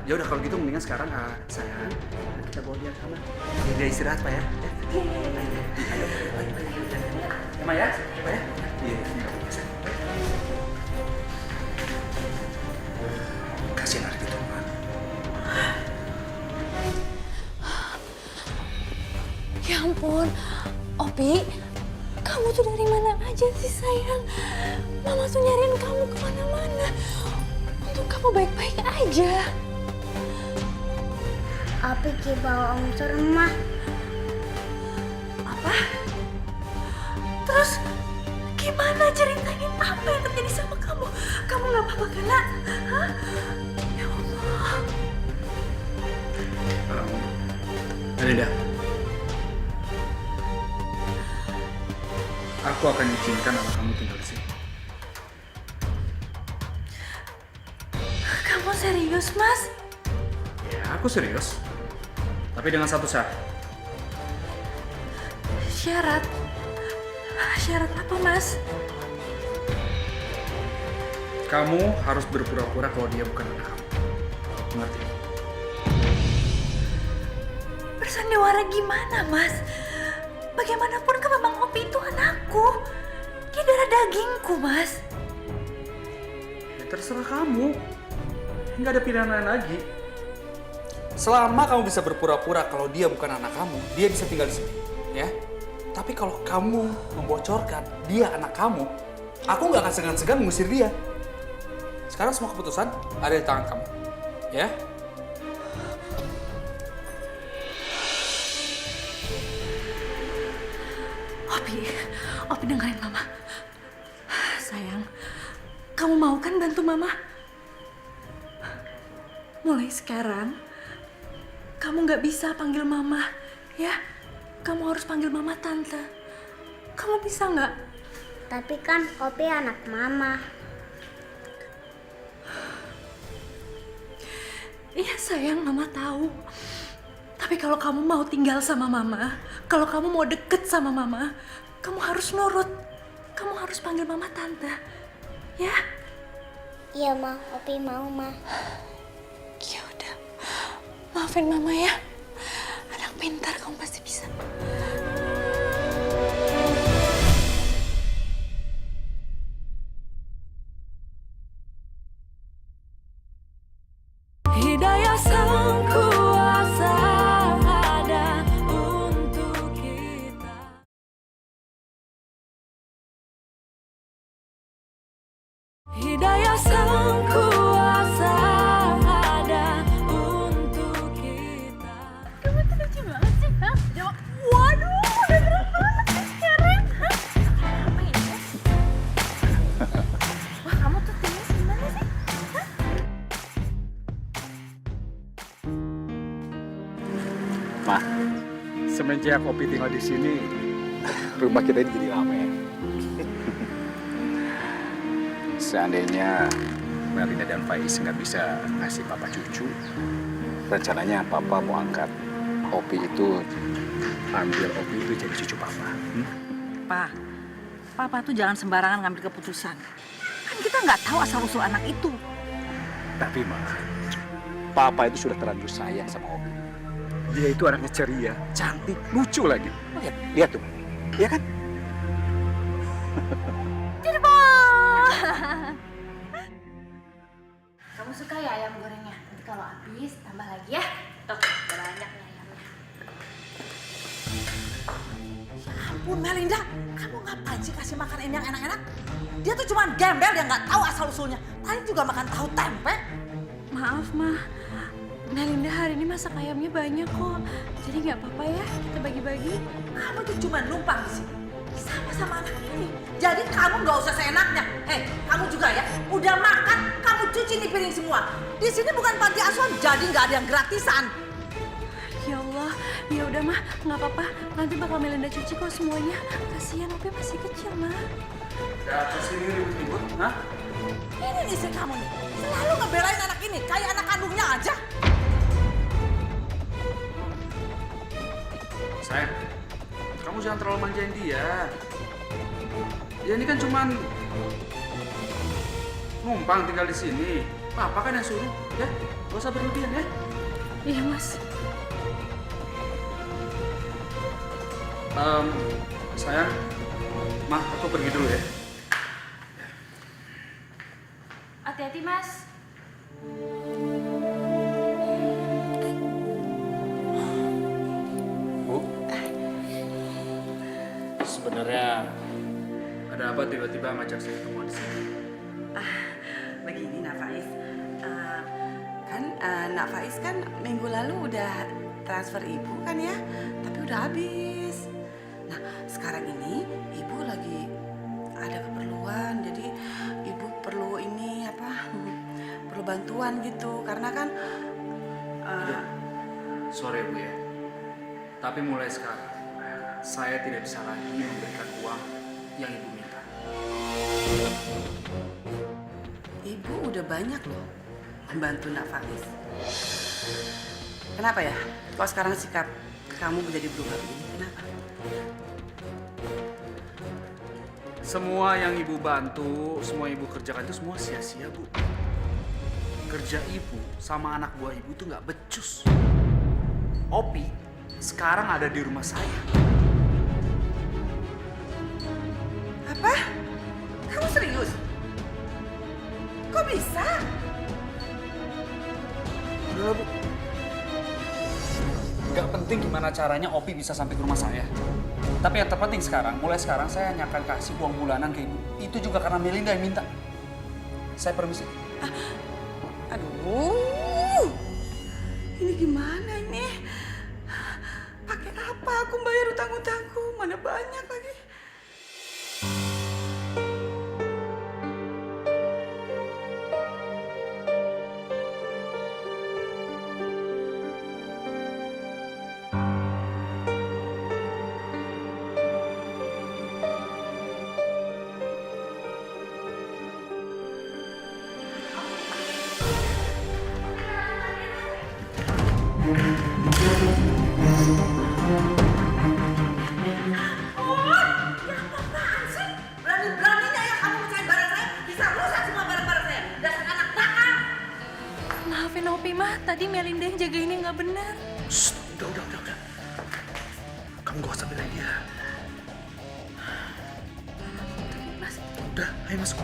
Ya udah kalau gitu mendingan sekarang sayang kita bawa dia ke kamar. Biar dia istirahat, Pak ya. Ayo. Ya, Ma ya? Pak ya? Iya. Kasihan anak itu, Ma. Ya ampun, Opi, kamu tuh dari mana aja sih sayang? Mama tuh nyariin kamu kemana-mana. Untung kamu baik-baik aja. Opi Ki bawa Om ke rumah. Apa? Terus gimana, ceritain apa yang terjadi sama kamu? Kamu nggak apa-apa kan, Nak? Hah? Ya Allah. Melinda, aku akan izinkan anak kamu tinggal di sini. Kamu serius, Mas? Ya, aku serius. Tapi dengan satu syarat. Syarat? Syarat apa, Mas? Kamu harus berpura-pura kalau dia bukan anak kamu. Mengerti? Bersandiwara gimana, Mas? Bagaimanapun kan memang Opi itu anakku. Dia darah dagingku, Mas. Ya, terserah kamu. Nggak ada pilihan lain lagi. Selama kamu bisa berpura-pura kalau dia bukan anak kamu, dia bisa tinggal di sini, ya. Tapi kalau kamu membocorkan dia anak kamu, aku nggak akan segan-segan mengusir dia. Sekarang semua keputusan ada di tangan kamu, ya. Opi dengerin Mama. Sayang, kamu mau kan bantu Mama? Mulai sekarang, kamu nggak bisa panggil Mama, ya? Kamu harus panggil Mama Tante. Kamu bisa nggak? Tapi kan Opi anak Mama. Iya sayang, Mama tahu. Tapi kalau kamu mau tinggal sama Mama, kalau kamu mau deket sama Mama, kamu harus nurut. Kamu harus panggil Mama Tante, ya? Iya, Ma. Opi mau, Ma. Ya udah, maafin Mama ya. Anak pintar, kamu pasti bisa. Hidayah Sang Kuasa ada untuk kita. Hidayah Sang Kuasa ada untuk kita. Kamu tuh lucu banget sih, ha? Jawab, waduh, udah berat banget sih sekarang, ha? Apa ini? Wah, kamu tuh timnya gimana sih? Ha? Ma, semenjak Opi tinggal di sini, rumah kita ini jadi ramai. Seandainya Melinda dan Faiz nggak bisa ngasih Papa cucu, rencananya Papa mau angkat Opi itu, ambil Opi itu jadi cucu Papa. Papa tuh jangan sembarangan ngambil keputusan. Kan kita nggak tahu asal-usul anak itu. Tapi Ma, Papa itu sudah terlanjur sayang sama Opi. Dia itu anaknya ceria, cantik, lucu lagi. Lihat tuh, iya kan? Kamu suka ya ayam gorengnya? Nanti kalau habis tambah lagi ya. Tuh, udah banyak nih ayamnya. ampun Melinda, kamu ngapain sih kasih makan ini yang enak-enak? Dia tuh cuma gembel, dia nggak tahu asal-usulnya. Tadi juga makan tahu tempe. Maaf, Ma. Melinda hari ini masak ayamnya banyak kok. Jadi nggak apa-apa ya, kita bagi-bagi. Kamu tuh cuma numpang di sini. Sama-sama anak ini. Jadi kamu nggak usah seenaknya. Hei, kamu juga ya. Udah makan, kamu cuci nih piring semua. Di sini bukan panti asuhan, jadi nggak ada yang gratisan. Ya Allah, ya udah mah, nggak apa-apa. Nanti bakal Melinda cuci kok semuanya. Kasihan Opi masih kecil, Ma. Ya, apa sih ini ribut-ribut? Hah? Ini nih istri kamu nih. Selalu ngebelain anak ini, kayak anak kandungnya aja. Sayang, kamu jangan terlalu manjain dia. Ya ini kan cuman numpang tinggal di sini. Papa kan yang suruh, ya? Gak usah berlebihan ya. Iya, Mas. Sayang, Ma, aku pergi dulu ya. Hati-hati, Mas. Bu, Sebenarnya ada apa tiba-tiba ngajak saya ketemu di sini? Begini Nak Faiz, Nak Faiz kan minggu lalu udah transfer ibu kan ya, tapi udah habis. Nah sekarang ini ibu lagi ada keperluan, jadi ibu perlu ini perlu bantuan gitu, karena kan Sorry Bu ya, tapi mulai sekarang saya tidak bisa lagi memberikan uang yang Ibu minta. ibu udah banyak loh membantu Nak Faiz. Kenapa ya? Kok sekarang sikap kamu menjadi berubah begini? Kenapa? Semua yang Ibu bantu, semua Ibu kerjakan itu semua sia-sia Bu. Kerja Ibu sama anak buah Ibu tuh nggak becus. Opi sekarang ada di rumah saya. Apa? Kamu serius? Kok bisa? Udah Bu. Nggak penting gimana caranya Opi bisa sampai ke rumah saya. Tapi yang terpenting sekarang, mulai sekarang saya hanya akan kasih uang bulanan ke Ibu. Itu juga karena Melinda yang minta. Saya permisi. Aduh, ini gimana ini? Pakai apa aku bayar utang-utangku? Mana banyak lagi. Berani-beraninya ya kamu mecahin barang saya, bisa rusak semua barang-barang saya. Dasar anak nakal. Maafin Opi, Ma. Tadi Melinda yang jagainnya nggak benar. Shh, udah. Kamu gak usah belain dia. Mas, Udah, ayo masuk.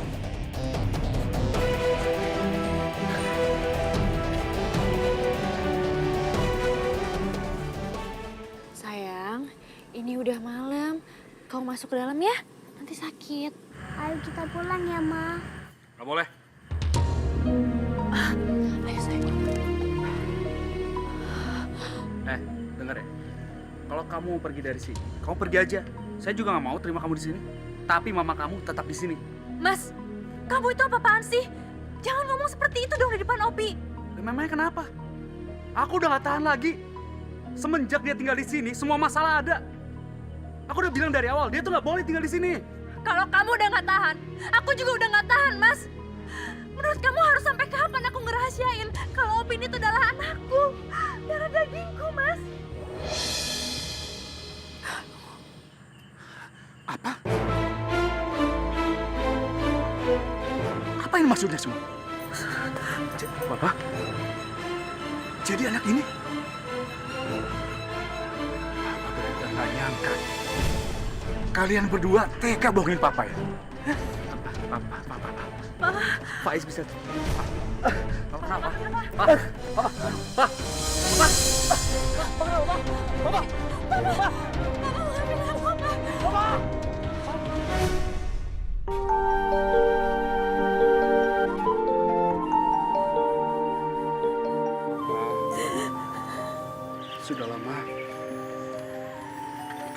Sayang, ini udah malam. Kau masuk ke dalam ya, nanti sakit. Ayo kita pulang ya, Ma. Nggak boleh. Ayo sayang. Dengar ya. Kalau kamu mau pergi dari sini, kamu pergi aja. Saya juga nggak mau terima kamu di sini. Tapi mama kamu tetap di sini. Mas, kamu itu apa-apaan sih? Jangan ngomong seperti itu dong di depan Opi. Memangnya kenapa? Aku udah gak tahan lagi. Semenjak dia tinggal di sini, semua masalah ada. Aku udah bilang dari awal, dia tuh nggak boleh tinggal di sini. Kalau kamu udah nggak tahan, aku juga udah nggak tahan, Mas. Menurut kamu harus sampai kapan aku ngerahasiain kalau Opi itu adalah anakku, darah dagingku, Mas? Apa? Apa ini maksudnya semua? Bapak? Jadi anak ini? Papa benar-benar nggak nyangka. Kalian berdua tega bohongin Papa ya? Papa. Faiz bisa... Papa kenapa? Papa.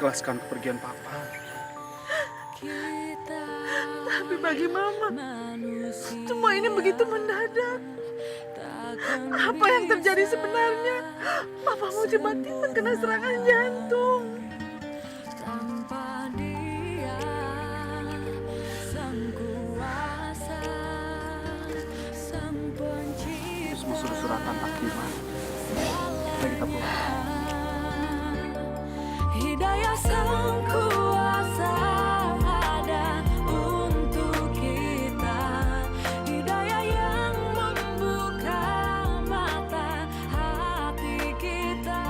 mengikhlaskan kepergian papa. Tapi bagi Mama, semua ini begitu mendadak. Apa yang terjadi sebenarnya? Papa mau tiba-tiba kena serangan jantung. Terus mau suruh suratan tak gimana? Ayo kita pulang. Hidayah sang kuasa ada untuk kita. Hidayah yang membuka mata hati kita.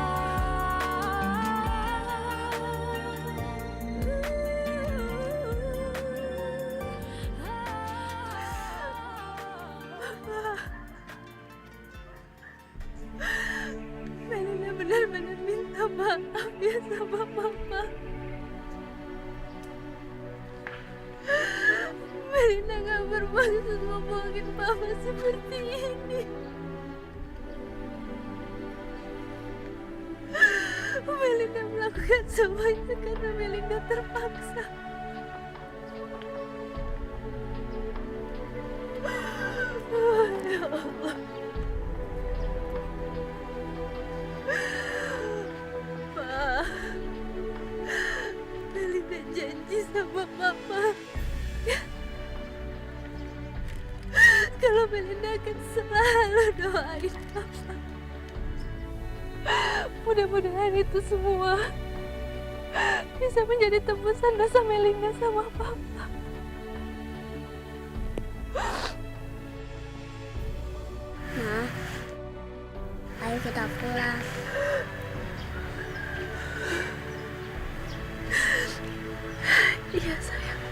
Melina benar-benar minta maaf ya sama Mama. Melina gak bermaksud ngomongin Papa seperti ini. Melina melakukan semuanya karena Melina terpaksa. Oh, ya Allah. Pak, Melina janji sama Papa kalau Melina akan selalu doain Papa. Mudah-mudahan itu semua bisa menjadi tembusan dosa Melina sama Papa. Ma, ayo kita pulang. Iya sayang.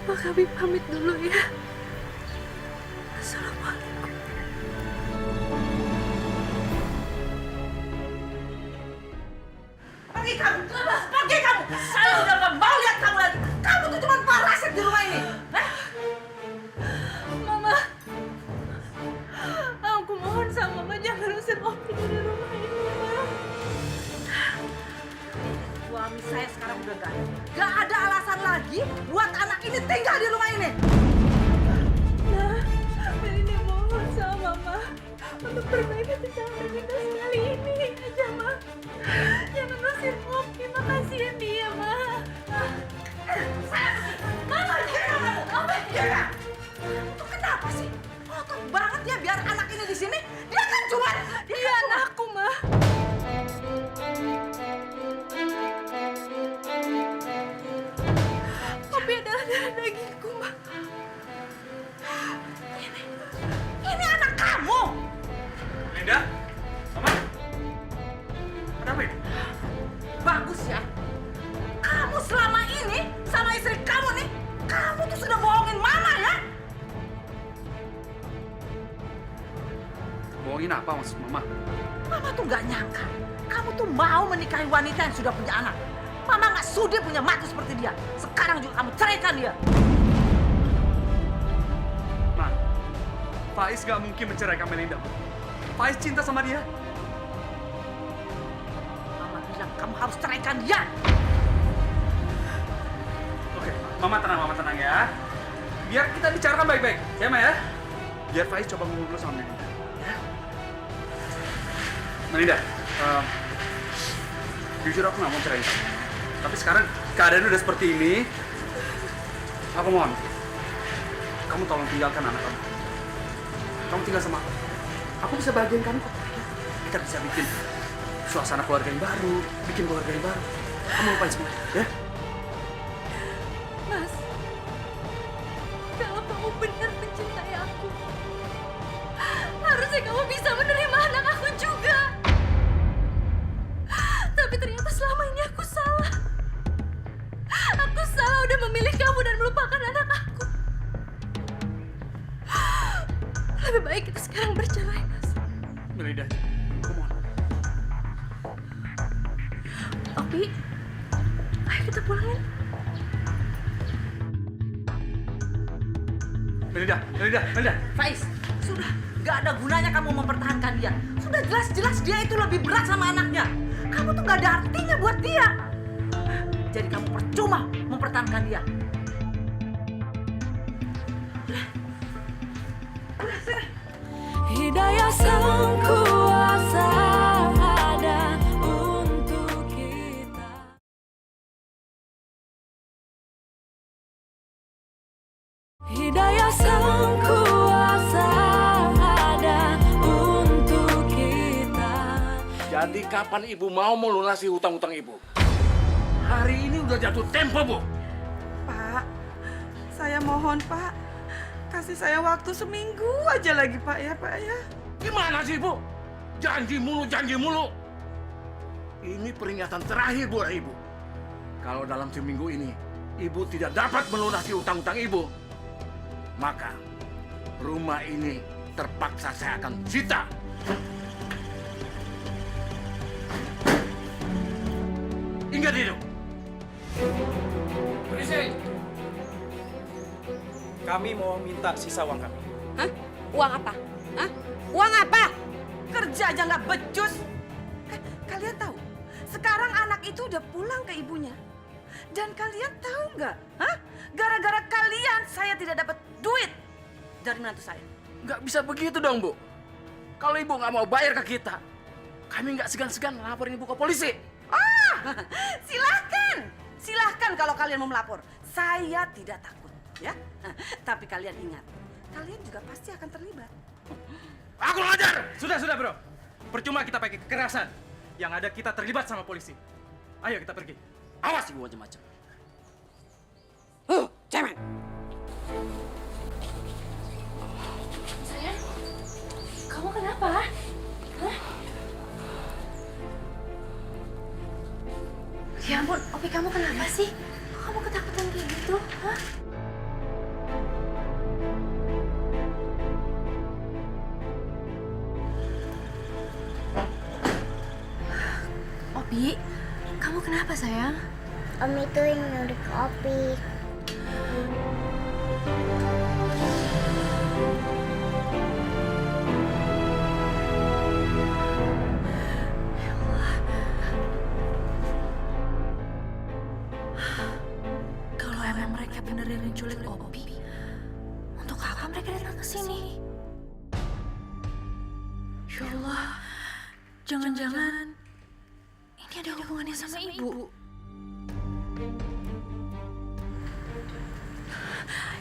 Pak kami pamit dulu ya. Assalamualaikum. Pergi kamu, pergi kamu. Saya udah gak mau lihat kamu lagi. Kamu tuh cuma parasit di rumah ini. Mama, aku mohon sama Mama jangan usir Opi dari rumah ini, Mama. Suami saya sekarang udah gak ada. Gak ada alasan lagi buat anak ini tinggal di rumah ini. Nah, Melina mohon sama Mama untuk perbaikan kesalahan kita sekali ini aja, Ma. Jangan usir Opi, makasih ya dia, Ma. Mama, itu kenapa sih? Otot banget ya biar anak ini di sini. Dia kan cuma Dia anakku, Ma. Opi adalah darah dagingku, Ma. ini anak kamu. Linda, Mama, ada apa ini? Bagus ya. Kamu selama ini sama istri kamu nih, kamu tuh sudah bohongin Mama ya. Bohongin apa maksud Mama? Mama tuh gak nyangka kamu tuh mau menikahi wanita yang sudah punya anak. Mama gak sudi punya mati seperti dia. Sekarang juga kamu ceraikan dia. Ma, Faiz gak mungkin menceraikan Melinda. Faiz cinta sama dia. Mama bilang kamu harus ceraikan dia. Oke, Mama tenang ya. Biar kita bicarakan baik-baik, ya Ma ya. Biar Faiz coba ngobrol sama Melinda. Ya. Melinda, jujur aku nggak mau cerai kamu. Tapi sekarang keadaan udah seperti ini. Aku mohon, kamu tolong tinggalkan anak kamu. Kamu tinggal sama aku. Aku bisa bahagiain kamu kok. Kita bisa bikin suasana keluarga yang baru, bikin keluarga yang baru. Kamu lupain semua, ya? Mas, kalau kamu benar mencintai aku, harusnya kamu bisa menerima anak aku juga. Tapi ternyata selama ini aku salah. Aku salah udah memilih kamu dan melupakan anak aku. Lebih baik kita sekarang bercerai, Mas. Melinda, aku mohon. Opi, ayo kita pulangin. Melinda. Faiz, sudah gak ada gunanya kamu mempertahankan dia. Sudah jelas-jelas dia itu lebih berat sama anaknya. Kamu tuh gak ada artinya buat dia. Jadi kamu percuma mempertahankan dia. Hidayah Sang Kuasa ada untuk kita. Hidayah Sang Kuasa ada untuk kita. Jadi kapan ibu mau melunasi hutang-hutang ibu? Hari ini udah jatuh tempo, Bu. Pak, saya mohon Pak, kasih saya waktu seminggu aja lagi Pak ya. Gimana sih, Bu? Janji mulu. Ini peringatan terakhir buat ibu. Kalau dalam seminggu ini ibu tidak dapat melunasi hutang-hutang ibu, maka rumah ini terpaksa saya akan sita. Ingat itu. Polisi! Kami mau minta sisa uang kami. Hah? Uang apa? Hah? Uang apa? Kerja aja nggak becus. Kalian tahu? Sekarang anak itu udah pulang ke ibunya. Dan kalian tahu nggak? Hah? Gara-gara kalian saya tidak dapat duit dari menantu saya. Nggak bisa begitu dong, Bu. Kalau ibu nggak mau bayar ke kita, kami nggak segan-segan laporin ibu ke polisi. Silahkan kalau kalian mau melapor. Saya tidak takut, ya. Tapi kalian ingat, kalian juga pasti akan terlibat. Aku ngajar! Sudah, bro. Percuma kita pakai kekerasan. Yang ada kita terlibat sama polisi. Ayo kita pergi. Awas ibu macam-macam. Cemen! Sayang, kamu kenapa? Hah? Ya ampun, Opi kamu kenapa sih? Kok kamu ketakutan kayak gitu? Hah? Opi, kamu kenapa sayang? Om itu yang nyulik Opi. Kalau emang mereka beneran menculik Opi, untuk apa mereka datang ke sini? Ya Allah, jangan-jangan ini ada hubungannya sama ibu.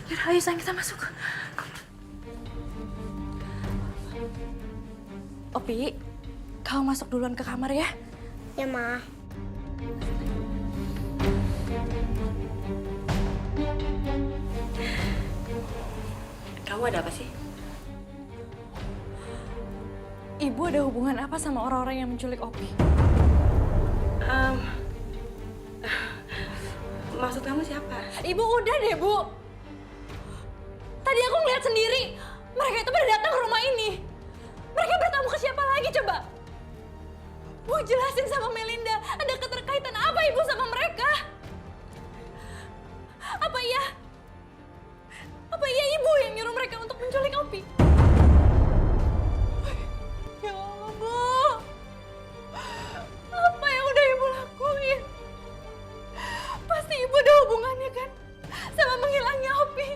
Yaudah, ayo sayang kita masuk. Opi, kamu masuk duluan ke kamar ya. Ya, Ma. Kamu ada apa sih? Ibu ada hubungan apa sama orang-orang yang menculik Opi? Maksud kamu siapa? Ibu udah deh, Bu. Tadi aku ngeliat sendiri. Mereka itu pada datang ke rumah ini. Mereka bertamu ke siapa lagi coba? Bu, jelasin sama Melinda. Ada keterkaitan apa Ibu sama mereka? Apa iya Ibu yang nyuruh mereka untuk menculik Opi? Ya Allah, Bu. Apa yang udah Ibu lakuin? Pasti Ibu ada hubungannya kan sama menghilangnya Opi.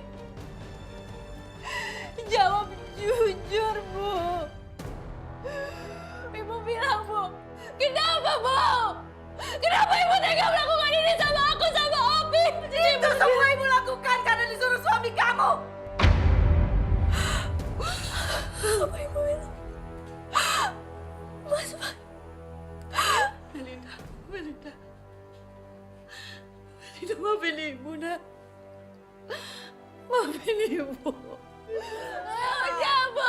Jawab jujur, Bu. Ibu bilang, Bu. Kenapa, Bu? Kenapa Ibu tega melakukan ini sama aku, sama Opi? Itu semua Ibu lakukan karena disuruh suami kamu. Apa Ibu bilang? Mas, Melinda. Maafin Ibu, nak. Maafin Ibu. Siapa?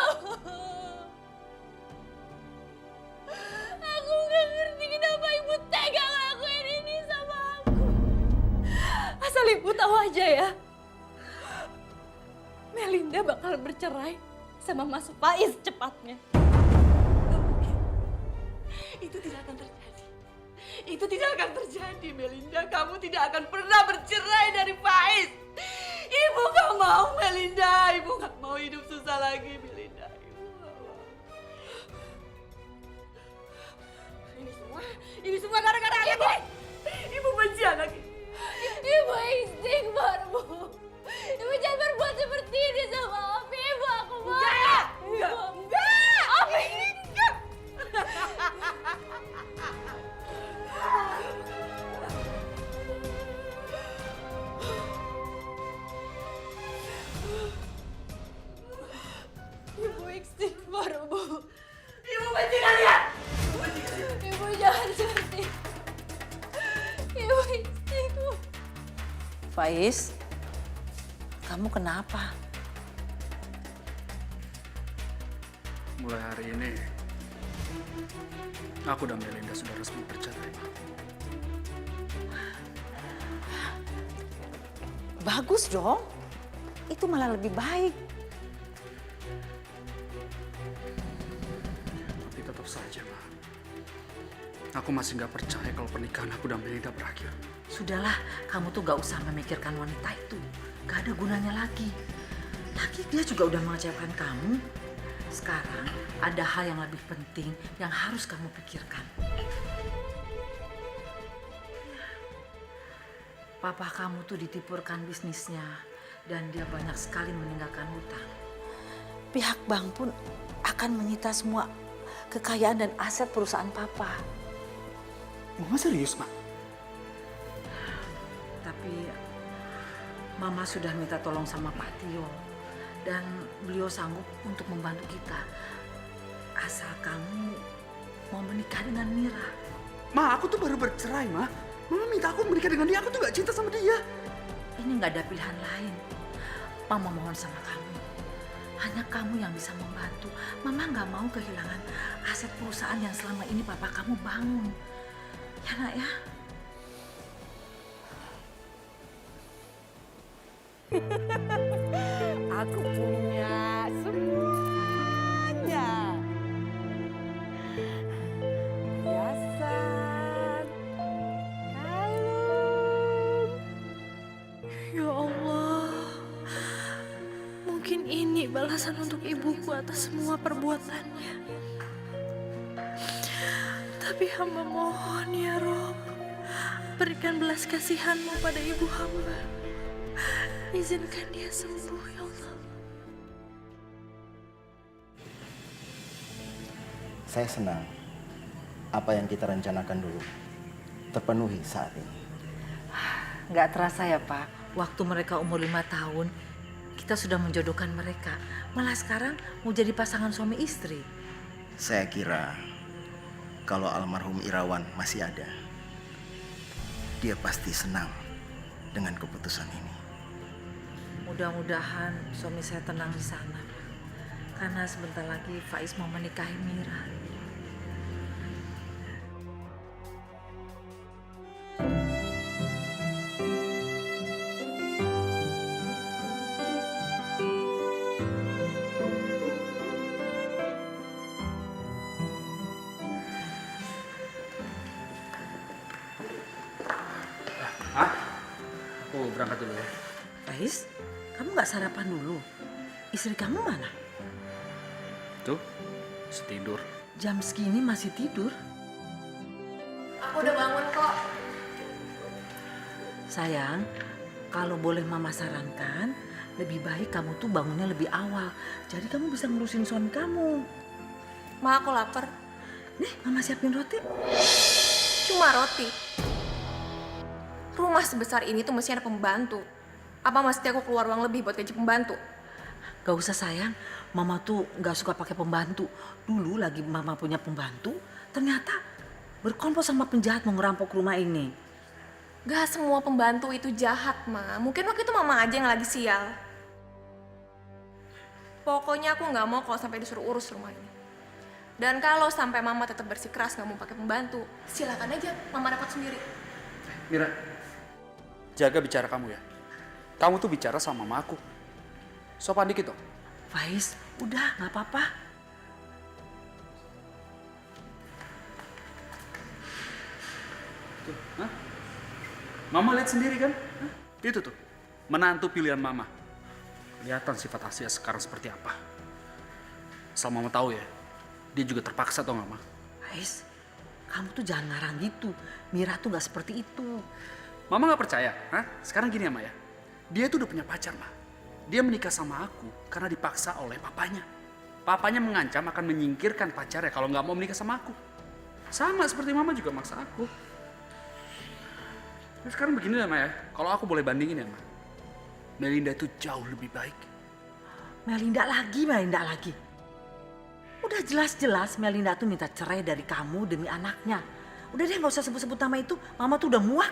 Aku nggak ngerti kenapa Ibu tega ngelakuin ini sama aku. Asal Ibu tahu aja ya. Melinda bakal bercerai sama Mas Faiz cepatnya. Itu tidak akan terjadi. Itu tidak akan terjadi, Melinda. Kamu tidak akan pernah bercerai dari Faiz. Ibu gak mau, Melinda. Ibu gak mau hidup susah lagi, Melinda. Ibu gak mau. Ini semua gara-gara ibu. Ibu benci anak ini. Ibu istighfar, Bu. Ibu jangan berbuat seperti ini sama Opi. Ibu, aku marah. Enggak. Opi, enggak. Ibu istighfar, Bu. Ibu benci kalian. Ibu jangan seperti. Ibu istighfar. Faiz, kamu kenapa? Mulai hari ini, aku dan Melinda sudah resmi bercerai, Ma. Bagus dong. Itu malah lebih baik. Tapi tetap saja, Ma. Aku masih nggak percaya kalau pernikahan aku dan Melinda berakhir. Sudahlah, kamu tuh gak usah memikirkan wanita itu. Gak ada gunanya lagi. Lagi dia juga udah mengecewakan kamu. Sekarang ada hal yang lebih penting yang harus kamu pikirkan. Papa kamu tuh ditipurkan bisnisnya dan dia banyak sekali meninggalkan hutang. Pihak bank pun akan menyita semua kekayaan dan aset perusahaan papa. Mama serius, Ma? Tapi Mama sudah minta tolong sama Pak Tio dan beliau sanggup untuk membantu kita. Asal kamu mau menikah dengan Mira. Ma, aku tuh baru bercerai, Ma. Mama minta aku menikah dengan dia, aku tuh gak cinta sama dia. Ini gak ada pilihan lain. Mama mohon sama kamu. Hanya kamu yang bisa membantu. Mama gak mau kehilangan aset perusahaan yang selama ini papa kamu bangun. Ya nak ya? Aku punya semuanya. Hiasan, kalung. Ya Allah, mungkin ini balasan untuk ibuku atas semua perbuatannya. Tapi hamba mohon ya Rob, berikan belas kasihan-Mu pada ibu hamba. Izinkan dia sembuh ya Allah. Saya senang apa yang kita rencanakan dulu terpenuhi saat ini. Gak terasa ya Pak, waktu mereka umur 5 tahun, kita sudah menjodohkan mereka. Malah sekarang mau jadi pasangan suami istri. Saya kira kalau almarhum Irawan masih ada, dia pasti senang dengan keputusan ini. Mudah-mudahan suami saya tenang di sana, Pak. Karena sebentar lagi Faiz mau menikahi Mira. Aku berangkat dulu ya. Faiz, kamu gak sarapan dulu? Istri kamu mana? Tuh, tidur. Jam segini masih tidur? Aku udah bangun kok. Sayang, kalau boleh Mama sarankan, lebih baik kamu tuh bangunnya lebih awal. Jadi kamu bisa ngurusin suami kamu. Ma, aku lapar. Nih, Mama siapin roti. Cuma roti. Rumah sebesar ini tuh mesti ada pembantu. Apa mesti aku keluar uang lebih buat gaji pembantu? Gak usah sayang, Mama tuh gak suka pakai pembantu. Dulu lagi Mama punya pembantu, ternyata berkomplot sama penjahat mau ngerampok rumah ini. Gak semua pembantu itu jahat, Ma. Mungkin waktu itu Mama aja yang lagi sial. Pokoknya aku gak mau kalau sampai disuruh urus rumah ini. Dan kalau sampai Mama tetap bersikeras gak mau pakai pembantu, silakan aja Mama dapat sendiri. Mira, jaga bicara kamu ya. Kamu tuh bicara sama mama aku. Sopan dikit dong. Faiz, udah gak apa-apa. Tuh, hah? Mama lihat sendiri kan? Hah? Itu tuh, menantu pilihan mama. Kelihatan sifat Asia sekarang seperti apa. Asal mama tahu ya, dia juga terpaksa tau gak, Ma? Faiz, kamu tuh jangan ngarang gitu. Mira tuh gak seperti itu. Mama nggak percaya? Hah? Sekarang gini ya, Ma ya. Dia tuh udah punya pacar, Ma. Dia menikah sama aku karena dipaksa oleh papanya. Papanya mengancam akan menyingkirkan pacarnya kalau nggak mau menikah sama aku. Sama seperti Mama juga maksa aku. Nah, sekarang begini ya, Ma ya. Kalau aku boleh bandingin ya, Ma. Melinda itu jauh lebih baik. Melinda lagi. Udah jelas-jelas Melinda tuh minta cerai dari kamu demi anaknya. Udah deh gak usah sebut-sebut nama itu, Mama tuh udah muak.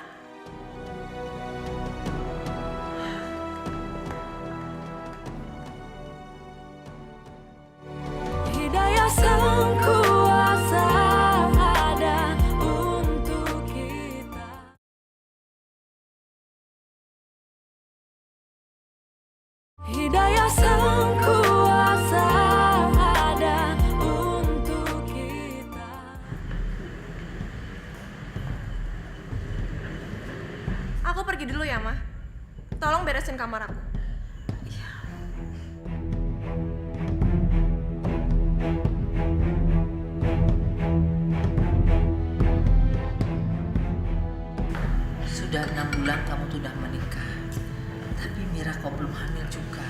Hidayah sang kuasa ada untuk kita. Hidayah sang kuasa ada untuk kita. Aku pergi dulu ya, Ma. Tolong beresin kamar aku. Sudah 6 bulan kamu tuh udah menikah. Tapi Mira kok belum hamil juga.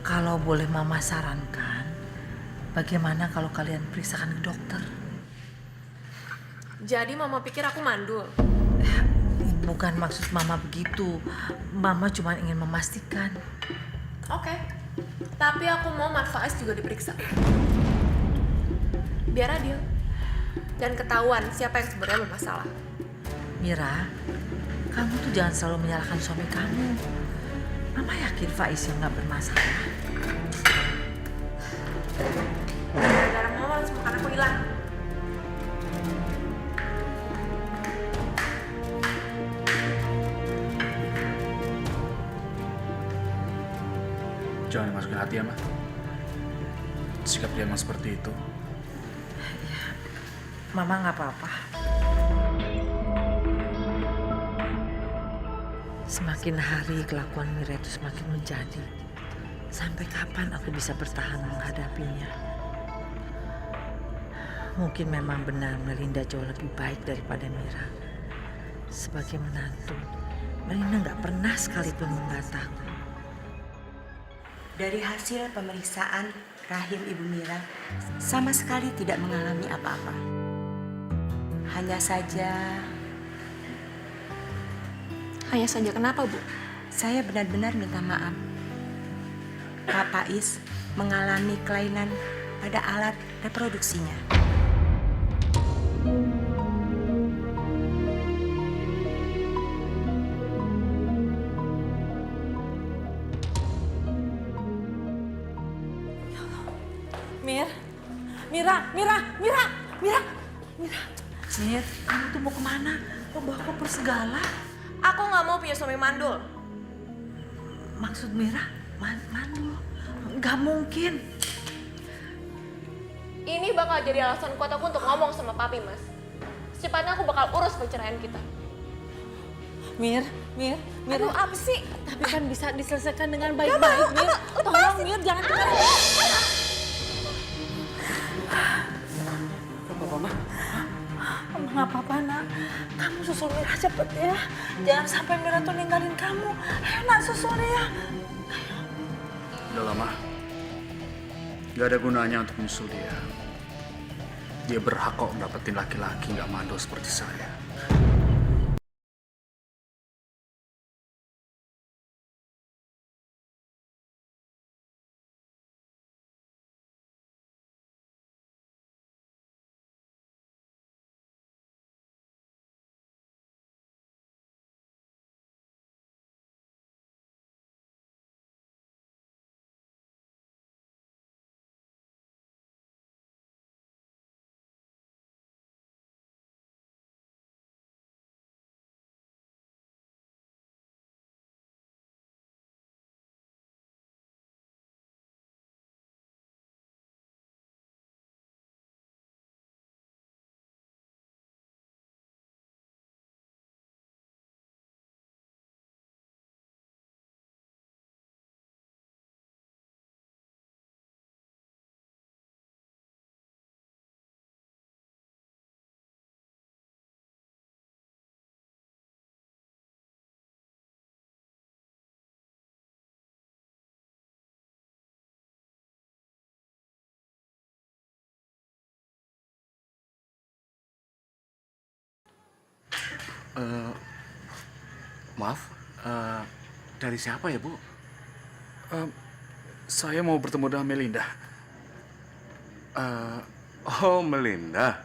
Kalau boleh Mama sarankan, bagaimana kalau kalian periksakan ke dokter? Jadi Mama pikir aku mandul. Bukan maksud Mama begitu. Mama cuma ingin memastikan. Oke. Tapi aku mau Mat Faiz juga diperiksa. Biar adil. Dan ketahuan siapa yang sebenarnya bermasalah. Mira, kamu tuh jangan selalu menyalahkan suami kamu. Mama yakin Faiz yang gak bermasalah. Gara-gara Mama langsung makan aku hilang. Jangan dimasukin hati ya, Ma. Sikap dia emang seperti itu. Mama gak apa-apa. Semakin hari kelakuan Mira itu semakin menjadi. Sampai kapan aku bisa bertahan menghadapinya? Mungkin memang benar Melinda jauh lebih baik daripada Mira. Sebagai menantu, Melinda gak pernah sekalipun membantahku. Dari hasil pemeriksaan rahim Ibu Mira sama sekali tidak mengalami apa-apa. Hanya saja kenapa, Bu? Saya benar-benar minta maaf. Pak Faiz mengalami kelainan pada alat reproduksinya. Mira. Mir, kamu tuh mau kemana? Mau bawa koper segala? Aku nggak mau punya suami mandul. Maksud Mira, mandul? Gak mungkin. Ini bakal jadi alasan kuat aku untuk ngomong sama papi, Mas. Secepatnya aku bakal urus perceraian kita. Mir. Aduh, apa sih? Tapi kan bisa diselesaikan dengan baik-baik, Mir. Tolong, Mir, jangan tinggalin. Apa, Ma? Nggak apa-apa, nak. Kamu susul Mira cepet ya. Jangan sampai Mira tuh ninggalin kamu. Ayo, nak, susul dia. Udah lama. Gak ada gunanya untuk menyusul dia. Dia berhak kok dapetin laki-laki gak mandul seperti saya. Maaf, dari siapa ya, Bu? Saya mau bertemu dengan Melinda. Oh, Melinda.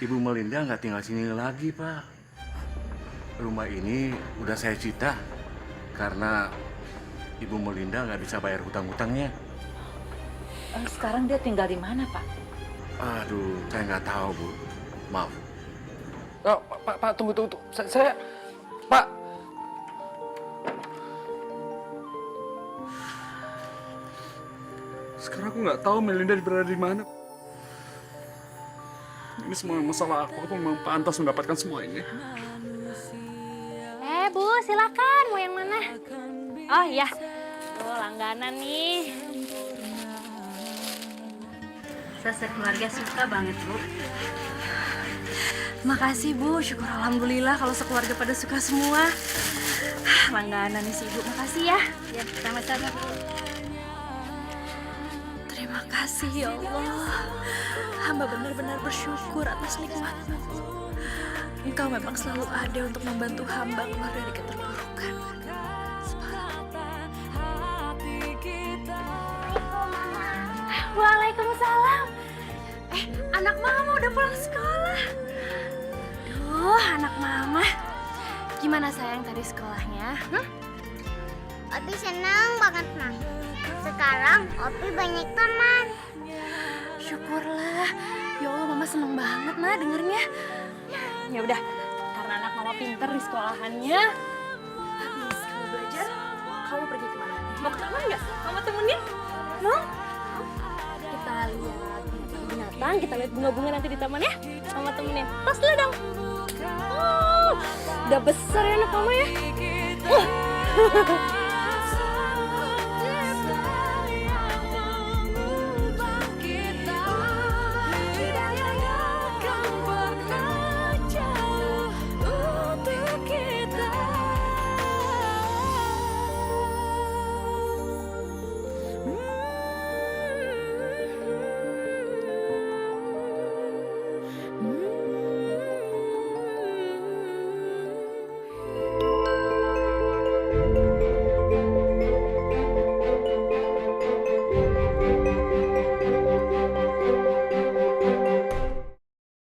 Ibu Melinda nggak tinggal sini lagi, Pak. Rumah ini udah saya cita karena Ibu Melinda nggak bisa bayar hutang-hutangnya. Sekarang dia tinggal di mana, Pak? Aduh, saya nggak tahu, Bu. Maaf. Pak, tunggu. Saya, Pak. Sekarang aku nggak tahu Melinda berada di mana. Ini semua masalah aku. Aku memang pantas mendapatkan semua ini. Bu, silakan. Mau yang mana? Oh iya. Oh, langganan nih. Saya sekeluarga suka banget, Bu. Makasih, Bu. Syukur alhamdulillah kalau sekeluarga pada suka semua. Langganan nih sih, Bu. Makasih ya. Ya, sama-sama, Bu. Terima kasih ya Allah. Hamba benar-benar bersyukur atas nikmat-Mu. Engkau memang selalu ada untuk membantu hamba keluar dari keterpurukan. Waalaikumsalam. Anak mama udah pulang sekolah. Duh, anak mama. Gimana sayang tadi sekolahnya? Opi senang banget, Ma. Sekarang Opi banyak teman. Syukurlah. Ya Allah, mama seneng banget, Nah, dengernya. Ya udah, karena anak mama pinter di sekolahannya. Habis kamu belajar, kamu pergi kemana? Mau ke taman nggak? Mama temenin? Mau? Kita lihat Binatang, kita lihat bunga-bunga nanti di taman ya. Mama temenin. Tas dulu dong. Oh, udah besar ya anak mama ya.